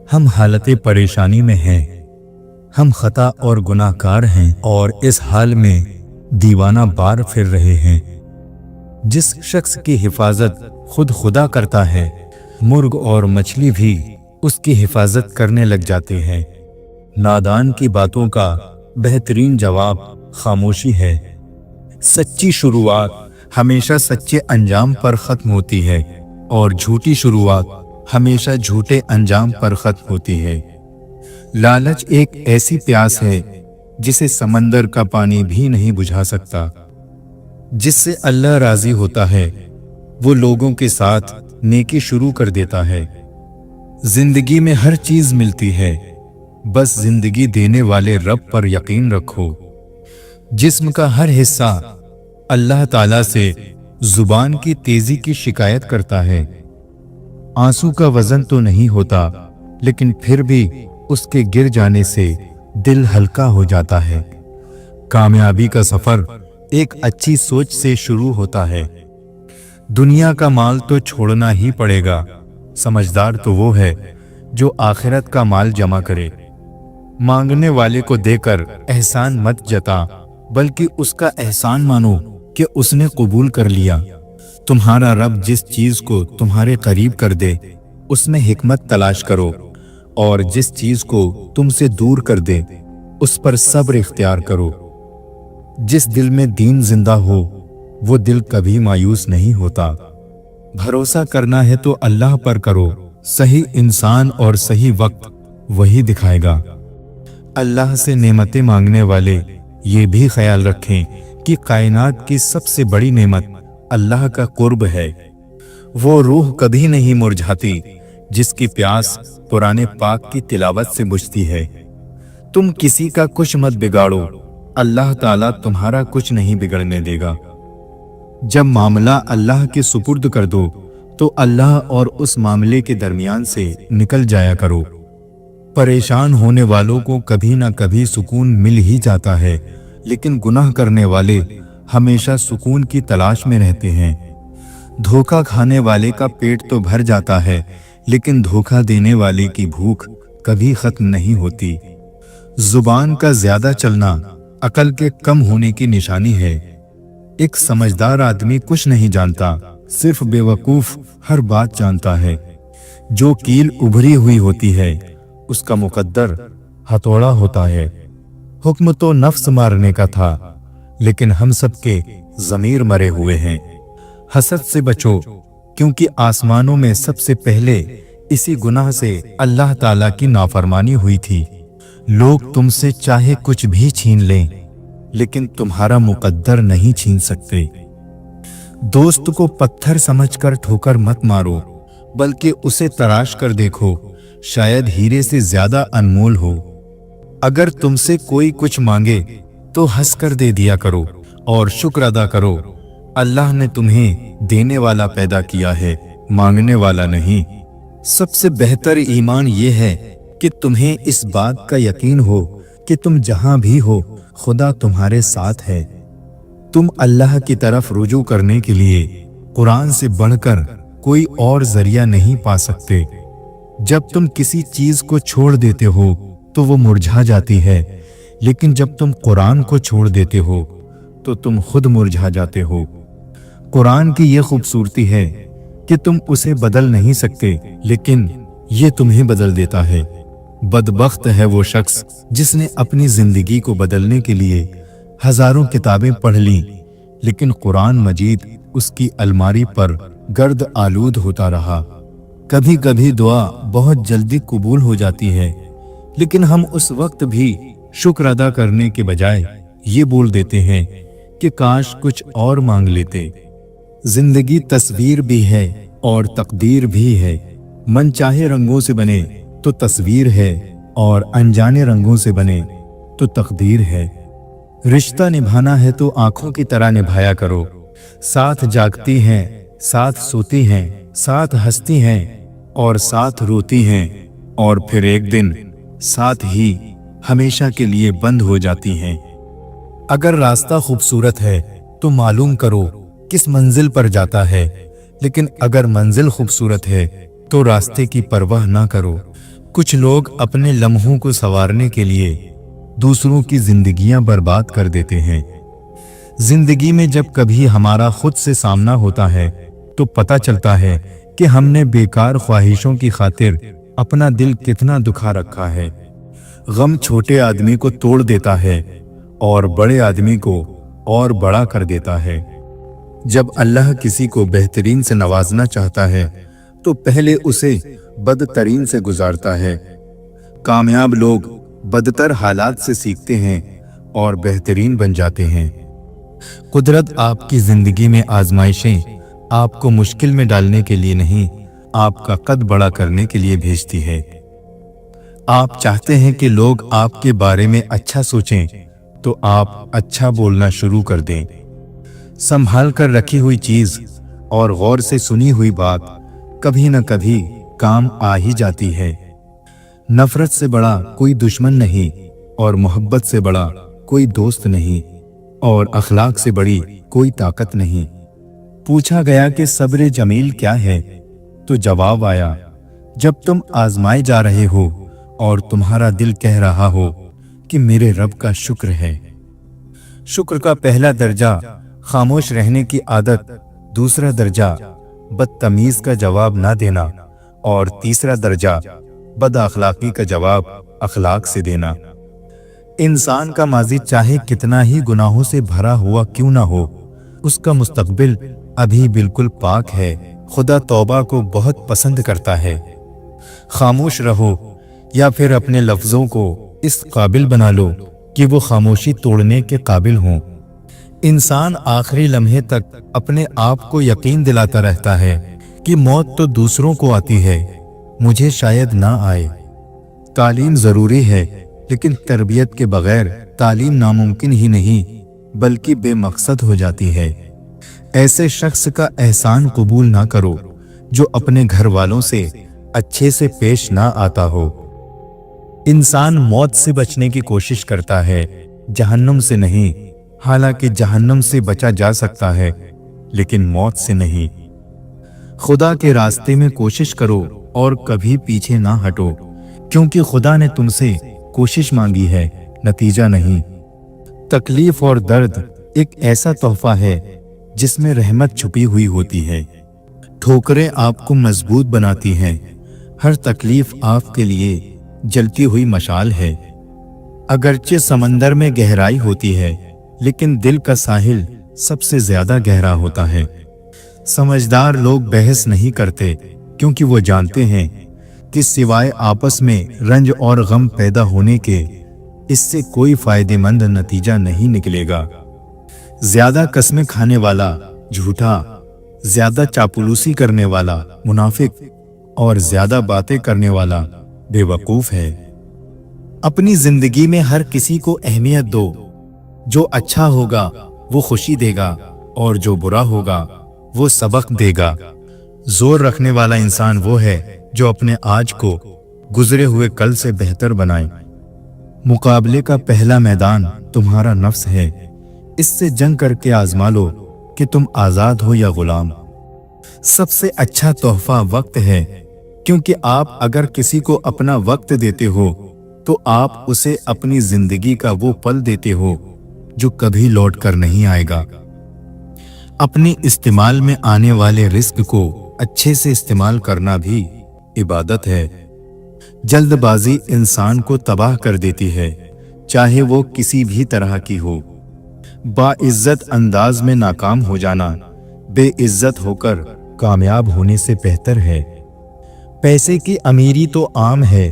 हम हालत परेशानी में हैं, हम खता और गुनाहगार हैं और इस हाल में दीवाना बार फिर रहे हैं। जिस शख्स की हिफाजत खुद खुदा करता है, मुर्ग और मछली भी उसकी हिफाजत करने लग जाते हैं। नादान की बातों का बेहतरीन जवाब खामोशी है। सच्ची शुरुआत हमेशा सच्चे अंजाम पर खत्म होती है और झूठी शुरुआत हमेशा झूठे अंजाम पर खत्म होती है। लालच एक ऐसी प्यास है जिसे समंदर का पानी भी नहीं बुझा सकता। जिससे अल्लाह राजी होता है वो लोगों के साथ नेकी शुरू कर देता है। जिंदगी में हर चीज मिलती है, बस जिंदगी देने वाले रब पर यकीन रखो। जिस्म का हर हिस्सा अल्लाह ताला से जुबान की तेजी की शिकायत करता है। आंसू का वजन तो नहीं होता, लेकिन फिर भी उसके गिर जाने से दिल हल्का हो जाता है। कामयाबी का सफर एक अच्छी सोच से शुरू होता है। दुनिया का माल तो छोड़ना ही पड़ेगा। समझदार तो वो है जो आखिरत का माल जमा करे। मांगने वाले को देकर एहसान मत जता, बल्कि उसका एहसान मानो कि उसने कबूल कर लिया। तुम्हारा रब जिस चीज को तुम्हारे करीब कर दे उसमें हिकमत तलाश करो, और जिस चीज को तुमसे दूर कर दे उस पर सब्र इख्तियार करो। जिस दिल में दीन जिंदा हो वो दिल कभी मायूस नहीं होता। भरोसा करना है तो अल्लाह पर करो। सही इंसान और सही वक्त वही दिखाएगा। अल्लाह से नेमतें मांगने वाले ये भी ख्याल रखें कि कायनात की सबसे बड़ी नेमत अल्लाह का कुर्ब है। वो रूह कभी नहीं मुरझाती जिसकी प्यास पुराने पाक की तिलावत से बुझती है। तुम किसी का कुछ मत बिगाड़ो, अल्लाह ताला तुम्हारा कुछ नहीं बिगड़ने देगा। जब मामला अल्लाह के सुपुर्द कर दो तो अल्लाह और उस मामले के दरमियान से निकल जाया करो। परेशान होने वालों को कभी ना कभी सुकून मिल ही जाता है, लेकिन गुनाह करने वाले हमेशा सुकून की तलाश में रहते हैं। धोखा खाने वाले का पेट तो भर जाता है, लेकिन धोखा देने वाले की भूख कभी खत्म नहीं होती। जुबान का ज्यादा चलना अकल के कम होने की निशानी है। एक समझदार आदमी कुछ नहीं जानता, सिर्फ बेवकूफ हर बात जानता है। जो कील उभरी हुई होती है उसका मुकद्दर हथौड़ा होता है। हुक्म तो नफ्स मारने का था, लेकिन हम सबके ज़मीर मरे हुए हैं। हसद से बचो, क्योंकि आसमानों में सबसे पहले इसी गुनाह से अल्लाह ताला की नाफरमानी हुई थी। लोग तुमसे चाहे कुछ भी छीन लें, लेकिन तुम्हारा मुकद्दर नहीं छीन सकते। दोस्त को पत्थर समझकर ठोकर मत मारो, बल्कि उसे तराश कर देखो, शायद हीरे से ज्यादा अनमोल हो। अगर तुमसे कोई कुछ मांगे तो हंस कर दे दिया करो और शुक्र अदा करो। अल्लाह ने तुम्हें देने वाला पैदा किया है, मांगने वाला नहीं। सबसे बेहतर ईमान ये है कि तुम्हें इस बात का यकीन हो कि तुम जहां भी हो खुदा तुम्हारे साथ है। तुम अल्लाह की तरफ रुजू करने के लिए कुरान से बढ़कर कोई और जरिया नहीं पा सकते। जब तुम किसी चीज को छोड़ देते हो तो वो मुरझा जाती है, लेकिन जब तुम कुरान को छोड़ देते हो तो तुम खुद मुरझा जाते हो। कुरान की ये खूबसूरती है कि तुम उसे बदल नहीं सकते, लेकिन ये तुम्हें बदल देता है। बदबख्त है वो शख्स जिसने अपनी जिंदगी को बदलने के लिए हजारों किताबें पढ़ ली, लेकिन कुरान मजीद उसकी अलमारी पर गर्द आलूद होता रहा। कभी कभी दुआ बहुत जल्दी कबूल हो जाती है, लेकिन हम उस वक्त भी शुक्र अदा करने के बजाय ये बोल देते हैं कि काश कुछ और मांग लेते। जिंदगी तस्वीर भी है और तकदीर भी है। मन चाहे रंगों से बने तो तस्वीर है, और अनजाने रंगों से बने तो तकदीर है। रिश्ता निभाना है तो आंखों की तरह निभाया करो। साथ जागती हैं, साथ सोती हैं, साथ हंसती हैं और साथ रोती हैं, और फिर एक दिन साथ ही हमेशा के लिए बंद हो जाती हैं। अगर रास्ता खूबसूरत है तो मालूम करो किस मंजिल पर जाता है, लेकिन अगर मंजिल खूबसूरत है तो रास्ते की परवाह ना करो। कुछ लोग अपने लम्हों को संवारने के लिए दूसरों की जिंदगियां बर्बाद कर देते हैं। जिंदगी में जब कभी हमारा खुद से सामना होता है तो पता चलता है कि हमने बेकार ख्वाहिशों की खातिर अपना दिल कितना दुखा रखा है। गम छोटे आदमी को तोड़ देता है और बड़े आदमी को और बड़ा कर देता है। जब अल्लाह किसी को बेहतरीन से नवाजना चाहता है तो पहले उसे बदतरीन से गुजारता है। कामयाब लोग बदतर हालात से सीखते हैं और बेहतरीन बन जाते हैं। कुदरत आपकी जिंदगी में आजमाइशें आपको मुश्किल में डालने के लिए नहीं, आपका कद बड़ा करने के लिए भेजती है। आप चाहते हैं कि लोग आपके बारे में अच्छा सोचें, तो आप अच्छा बोलना शुरू कर दें। संभाल कर रखी हुई चीज और गौर से सुनी हुई बात कभी न कभी काम आ ही जाती है। नफरत से बड़ा कोई दुश्मन नहीं, और मोहब्बत से बड़ा कोई दोस्त नहीं, और अखलाक से बड़ी कोई ताकत नहीं। पूछा गया कि सब्र जमील क्या है, तो जवाब आया, जब तुम आजमाए जा रहे हो और तुम्हारा दिल कह रहा हो कि मेरे रब का शुक्र है। शुक्र का पहला दर्जा खामोश रहने की आदत, दूसरा दर्जा बदतमीज का जवाब ना देना, और तीसरा दर्जा बद अखलाकी का जवाब अखलाक से देना। इंसान का माजी चाहे कितना ही गुनाहों से भरा हुआ क्यों ना हो, उसका मुस्तकबिल अभी बिल्कुल पाक है। खुदा तौबा को बहुत पसंद करता है। खामोश रहो या फिर अपने लफ्जों को इस काबिल बना लो कि वो खामोशी तोड़ने के काबिल हों। इंसान आखिरी लम्हे तक अपने आप को यकीन दिलाता रहता है कि मौत तो दूसरों को आती है, मुझे शायद ना आए। तालीम जरूरी है, लेकिन तरबियत के बगैर तालीम नामुमकिन ही नहीं बल्कि बेमकसद हो जाती है। ऐसे शख्स का एहसान कबूल ना करो जो अपने घर वालों से अच्छे से पेश ना आता हो। इंसान मौत से बचने की कोशिश करता है, जहन्नुम से नहीं। हालांकि जहन्नुम से बचा जा सकता है, लेकिन मौत से नहीं। खुदा के रास्ते में कोशिश करो और कभी पीछे ना हटो, क्योंकि खुदा ने तुमसे कोशिश मांगी है, नतीजा नहीं। तकलीफ और दर्द एक ऐसा तोहफा है जिसमें रहमत छुपी हुई होती है। ठोकरें आपको मजबूत बनाती हैं, हर तकलीफ आपके लिए जलती हुई मशाल है। अगरचे समंदर में गहराई होती है, लेकिन दिल का साहिल सबसे ज्यादा गहरा होता है। समझदार लोग बहस नहीं करते, क्योंकि वो जानते हैं कि सिवाय आपस में रंज और गम पैदा होने के इससे कोई फायदेमंद नतीजा नहीं निकलेगा। ज्यादा कस्में खाने वाला झूठा, ज्यादा चापलूसी करने वाला मुनाफिक और ज्यादा बातें करने वाला बेवकूफ है। अपनी जिंदगी में हर किसी को अहमियत दो। जो अच्छा होगा वो खुशी देगा और जो बुरा होगा वो सबक देगा। जोर रखने वाला इंसान वो है जो अपने आज को गुजरे हुए कल से बेहतर बनाए। मुकाबले का पहला मैदान तुम्हारा नफ्स है, इससे जंग करके आजमा लो कि तुम आजाद हो या गुलाम। सबसे अच्छा तोहफा वक्त है, क्योंकि आप अगर किसी को अपना वक्त देते हो तो आप उसे अपनी जिंदगी का वो पल देते हो जो कभी लौट कर नहीं आएगा। अपने इस्तेमाल में आने वाले रिस्क को अच्छे से इस्तेमाल करना भी इबादत है। जल्दबाजी इंसान को तबाह कर देती है, चाहे वो किसी भी तरह की हो। बाइज्जत अंदाज में नाकाम हो जाना बेइज्जत होकर कामयाब होने से बेहतर है। पैसे की अमीरी तो आम है,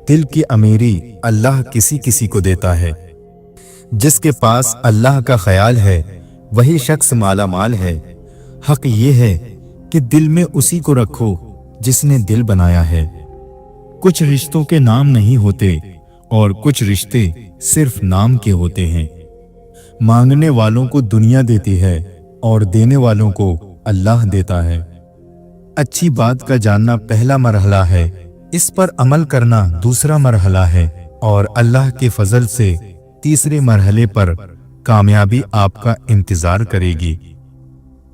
दिल की अमीरी अल्लाह किसी किसी को देता है। जिसके पास अल्लाह का ख्याल है वही शख्स माला माल है। हक ये है कि दिल में उसी को रखो जिसने दिल बनाया है। कुछ रिश्तों के नाम नहीं होते और कुछ रिश्ते सिर्फ नाम के होते हैं। मांगने वालों को दुनिया देती है और देने वालों को अल्लाह देता है। अच्छी बात का जानना पहला मरहला है, इस पर अमल करना दूसरा मरहला है और अल्लाह के फजल से तीसरे मरहले पर कामयाबी आपका इंतजार करेगी।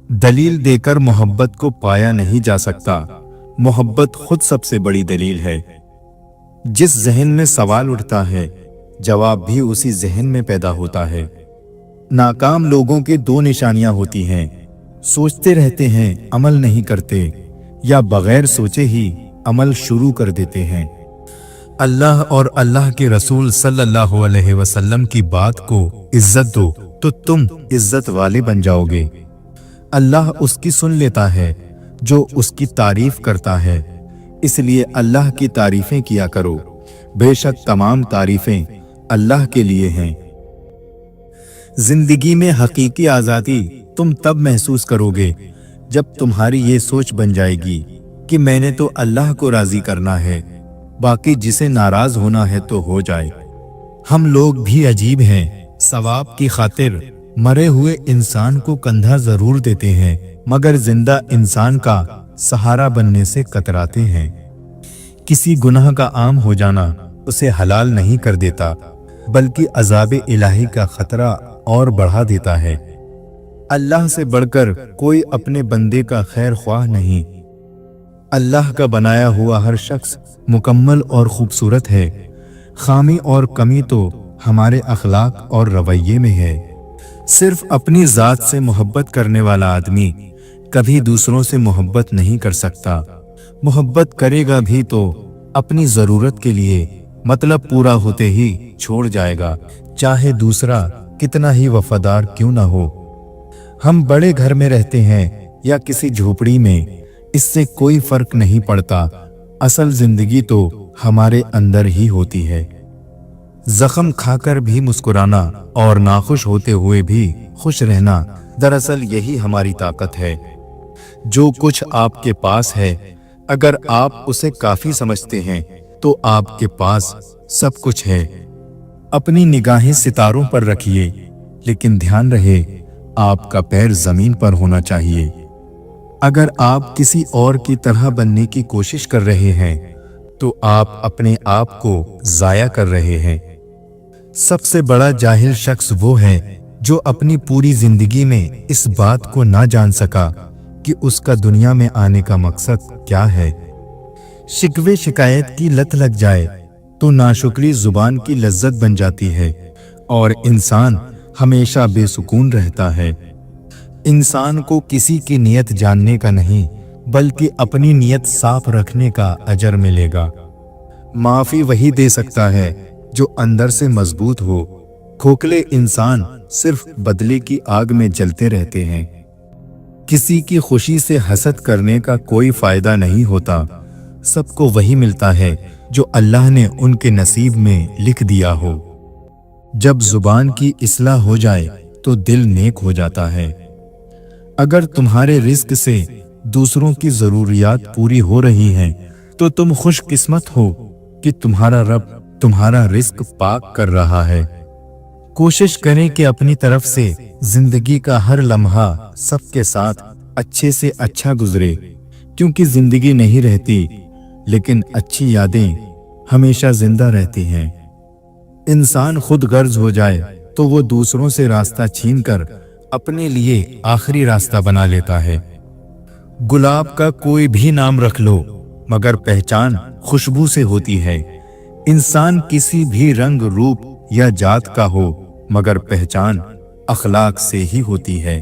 दलील देकर मोहब्बत को पाया नहीं जा सकता, मोहब्बत खुद सबसे बड़ी दलील है। जिस जहन में सवाल उठता है जवाब भी उसी जहन में पैदा होता है। नाकाम लोगों के दो निशानियां होती हैं, सोचते रहते हैं अमल नहीं करते, या बगैर सोचे ही अमल शुरू कर देते हैं। अल्लाह और अल्लाह के रसूल सल्लल्लाहु अलैहि वसल्लम की बात को इज्जत दो तो तुम इज्जत वाले बन जाओगे। अल्लाह उसकी सुन लेता है जो उसकी तारीफ करता है, इसलिए अल्लाह की तारीफें किया करो। बेशक तमाम तारीफें अल्लाह के लिए हैं। जिंदगी में हकीकी आज़ादी तुम तब महसूस करोगे जब तुम्हारी ये सोच बन जाएगी कि मैंने तो अल्लाह को राजी करना है, बाकी जिसे नाराज होना है तो हो जाए। हम लोग भी अजीब हैं, सवाब की खातिर मरे हुए इंसान को कंधा जरूर देते हैं, मगर जिंदा इंसान का सहारा बनने से कतराते हैं। किसी गुनाह का आम हो जाना उसे हलाल नहीं कर देता, बल्कि अजाब इलाही का खतरा और बढ़ा देता है। अल्लाह से बढ़कर कोई अपने बंदे का खैर ख्वाह नहीं। अल्लाह का बनाया हुआ हर शख्स मुकम्मल और खूबसूरत है। खामी और कमी तो हमारे अखलाक और रवैये में है। सिर्फ अपनी जात से मोहब्बत करने वाला आदमी कभी दूसरों से मोहब्बत नहीं कर सकता। मोहब्बत करेगा भी तो अपनी जरूरत के लिए, मतलब पूरा होते ही छोड़ जाएगा, चाहे दूसरा कितना ही वफादार क्यों ना हो। हम बड़े घर में रहते हैं या किसी झोपड़ी में, इससे कोई फर्क नहीं पड़ता। असल जिंदगी तो हमारे अंदर ही होती है। जख्म खाकर भी मुस्कुराना और नाखुश होते हुए भी खुश रहना, दरअसल यही हमारी ताकत है। जो कुछ आपके पास है, अगर आप उसे काफी समझते हैं तो आपके पास सब कुछ है। अपनी निगाहें सितारों पर रखिए, लेकिन ध्यान रहे आपका पैर जमीन पर होना चाहिए। अगर आप किसी और की तरह बनने की कोशिश कर रहे हैं तो आप अपने आप को जाया कर रहे हैं। सबसे बड़ा जाहिल शख्स वो है जो अपनी पूरी जिंदगी में इस बात को ना जान सका कि उसका दुनिया में आने का मकसद क्या है। शिकवे शिकायत की लत लग जाए तो नाशुक्री जुबान की लज्जत बन जाती है और इंसान हमेशा बेसुकून रहता है। इंसान को किसी की नीयत जानने का नहीं बल्कि अपनी नीयत साफ रखने का अजर मिलेगा। माफी वही दे सकता है जो अंदर से मजबूत हो। खोखले इंसान सिर्फ बदले की आग में जलते रहते हैं। किसी की खुशी से हसद करने का कोई फायदा नहीं होता। सबको वही मिलता है जो अल्लाह ने उनके नसीब में लिख दिया हो। जब जुबान की इस्लाह हो जाए तो दिल नेक हो जाता है। अगर तुम्हारे रिस्क से दूसरों की जरूरियात पूरी हो रही हैं, तो तुम खुशकिस्मत हो कि तुम्हारा रब तुम्हारा रिस्क पाक कर रहा है। कोशिश करें कि अपनी तरफ से जिंदगी का हर लम्हा सबके साथ अच्छे से अच्छा गुजरे, क्योंकि जिंदगी नहीं रहती लेकिन अच्छी यादें हमेशा जिंदा रहती हैं। इंसान खुद गर्ज हो जाए तो वो दूसरों से रास्ता छीनकर अपने लिए आखिरी रास्ता बना लेता है। गुलाब का कोई भी नाम रख लो मगर पहचान खुशबू से होती है। इंसान किसी भी रंग रूप या जात का हो मगर पहचान अखलाक से ही होती है।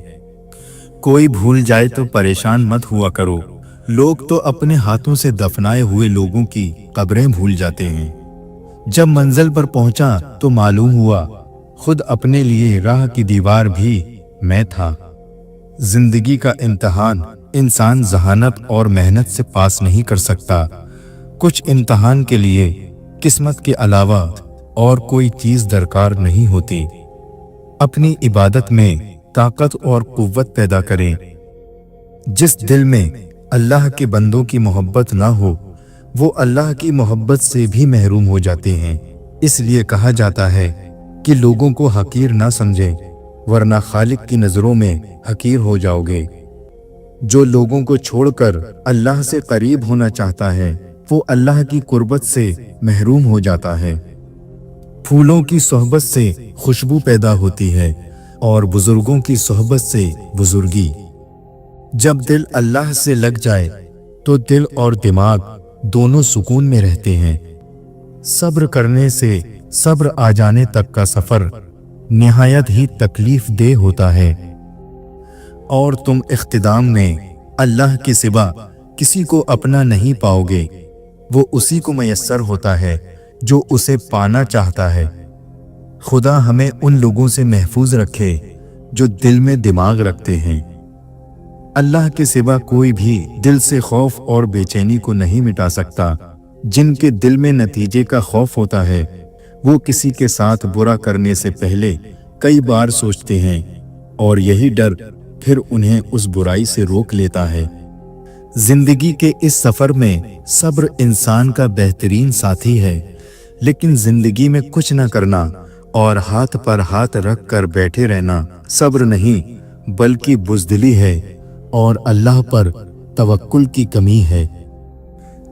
कोई भूल जाए तो परेशान मत हुआ करो। लोग तो अपने हाथों से दफनाए हुए लोगों की कब्रें भूल जाते हैं। जब मंजिल पर पहुंचा तो मालूम हुआ खुद अपने लिए राह की दीवार भी मैं था। जिंदगी का इम्तिहान इंसान जहानत और मेहनत से पास नहीं कर सकता। कुछ इम्तिहान के लिए किस्मत के अलावा और कोई चीज दरकार नहीं होती। अपनी इबादत में ताकत और कुव्वत पैदा करें। जिस दिल में अल्लाह के बंदों की मोहब्बत ना हो वो अल्लाह की मोहब्बत से भी महरूम हो जाते हैं। इसलिए कहा जाता है कि लोगों को हकीर ना समझें वरना खालिक की नजरों में हकीर हो जाओगे। जो लोगों को छोड़कर अल्लाह से करीब होना चाहता है वो अल्लाह की कुर्बत से महरूम हो जाता है। फूलों की सोहबत से खुशबू पैदा होती है और बुजुर्गों की सोहबत से बुजुर्गी। जब दिल अल्लाह से लग जाए तो दिल और दिमाग दोनों सुकून में रहते हैं। सब्र करने से सब्र आ जाने तक का सफर निहायत ही तकलीफ दे होता है। और तुम इख्तिदाम में अल्लाह के सिवा किसी को अपना नहीं पाओगे। वो उसी को मयस्सर होता है जो उसे पाना चाहता है। खुदा हमें उन लोगों से महफूज रखे जो दिल में दिमाग रखते हैं। अल्लाह के सिवा कोई भी दिल से खौफ और बेचैनी को नहीं मिटा सकता। जिनके दिल में नतीजे का खौफ होता है वो किसी के साथ बुरा करने से पहले कई बार सोचते हैं और यही डर फिर उन्हें उस बुराई से रोक लेता है। जिंदगी के इस सफर में सब्र इंसान का बेहतरीन साथी है, लेकिन जिंदगी में कुछ न करना और हाथ पर हाथ रख कर बैठे रहना सब्र नहीं बल्कि बुज़दिली है और अल्लाह पर तवक्कुल की कमी है।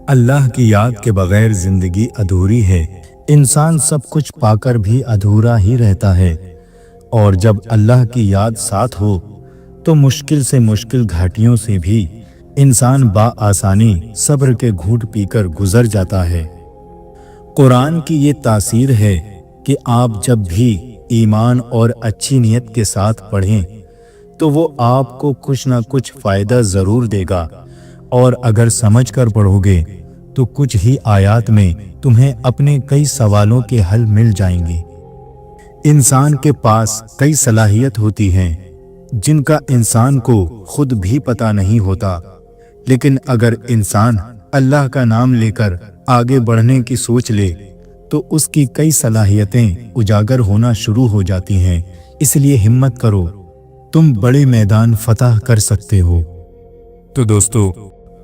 अल्लाह की याद के बगैर जिंदगी अधूरी है। इंसान सब कुछ पाकर भी अधूरा ही रहता है और जब अल्लाह की याद साथ हो तो मुश्किल से मुश्किल घाटियों से भी इंसान बाआसानी सब्र के घूंट पीकर गुजर जाता है। कुरान की ये तासीर है कि आप जब भी ईमान और अच्छी नीयत के साथ पढ़ें तो वो आपको कुछ ना कुछ फ़ायदा ज़रूर देगा और अगर समझ कर पढ़ोगे तो कुछ ही आयात में तुम्हें अपने कई सवालों के हल मिल जाएंगे। इंसान के पास कई सलाहियत होती हैं जिनका इंसान को खुद भी पता नहीं होता, लेकिन अगर इंसान अल्लाह का नाम लेकर आगे बढ़ने की सोच ले तो उसकी कई सलाहियतें उजागर होना शुरू हो जाती हैं। इसलिए हिम्मत करो, तुम बड़े मैदान फतह कर सकते हो। तो दोस्तों,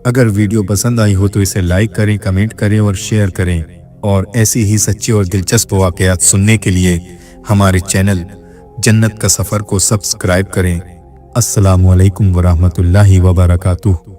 अगर वीडियो पसंद आई हो तो इसे लाइक करें, कमेंट करें और शेयर करें और ऐसी ही सच्ची और दिलचस्प वाक़यात सुनने के लिए हमारे चैनल जन्नत का सफ़र को सब्सक्राइब करें। अस्सलामु अलैकुम वरहमतुल्लाहि वबरकातुहू।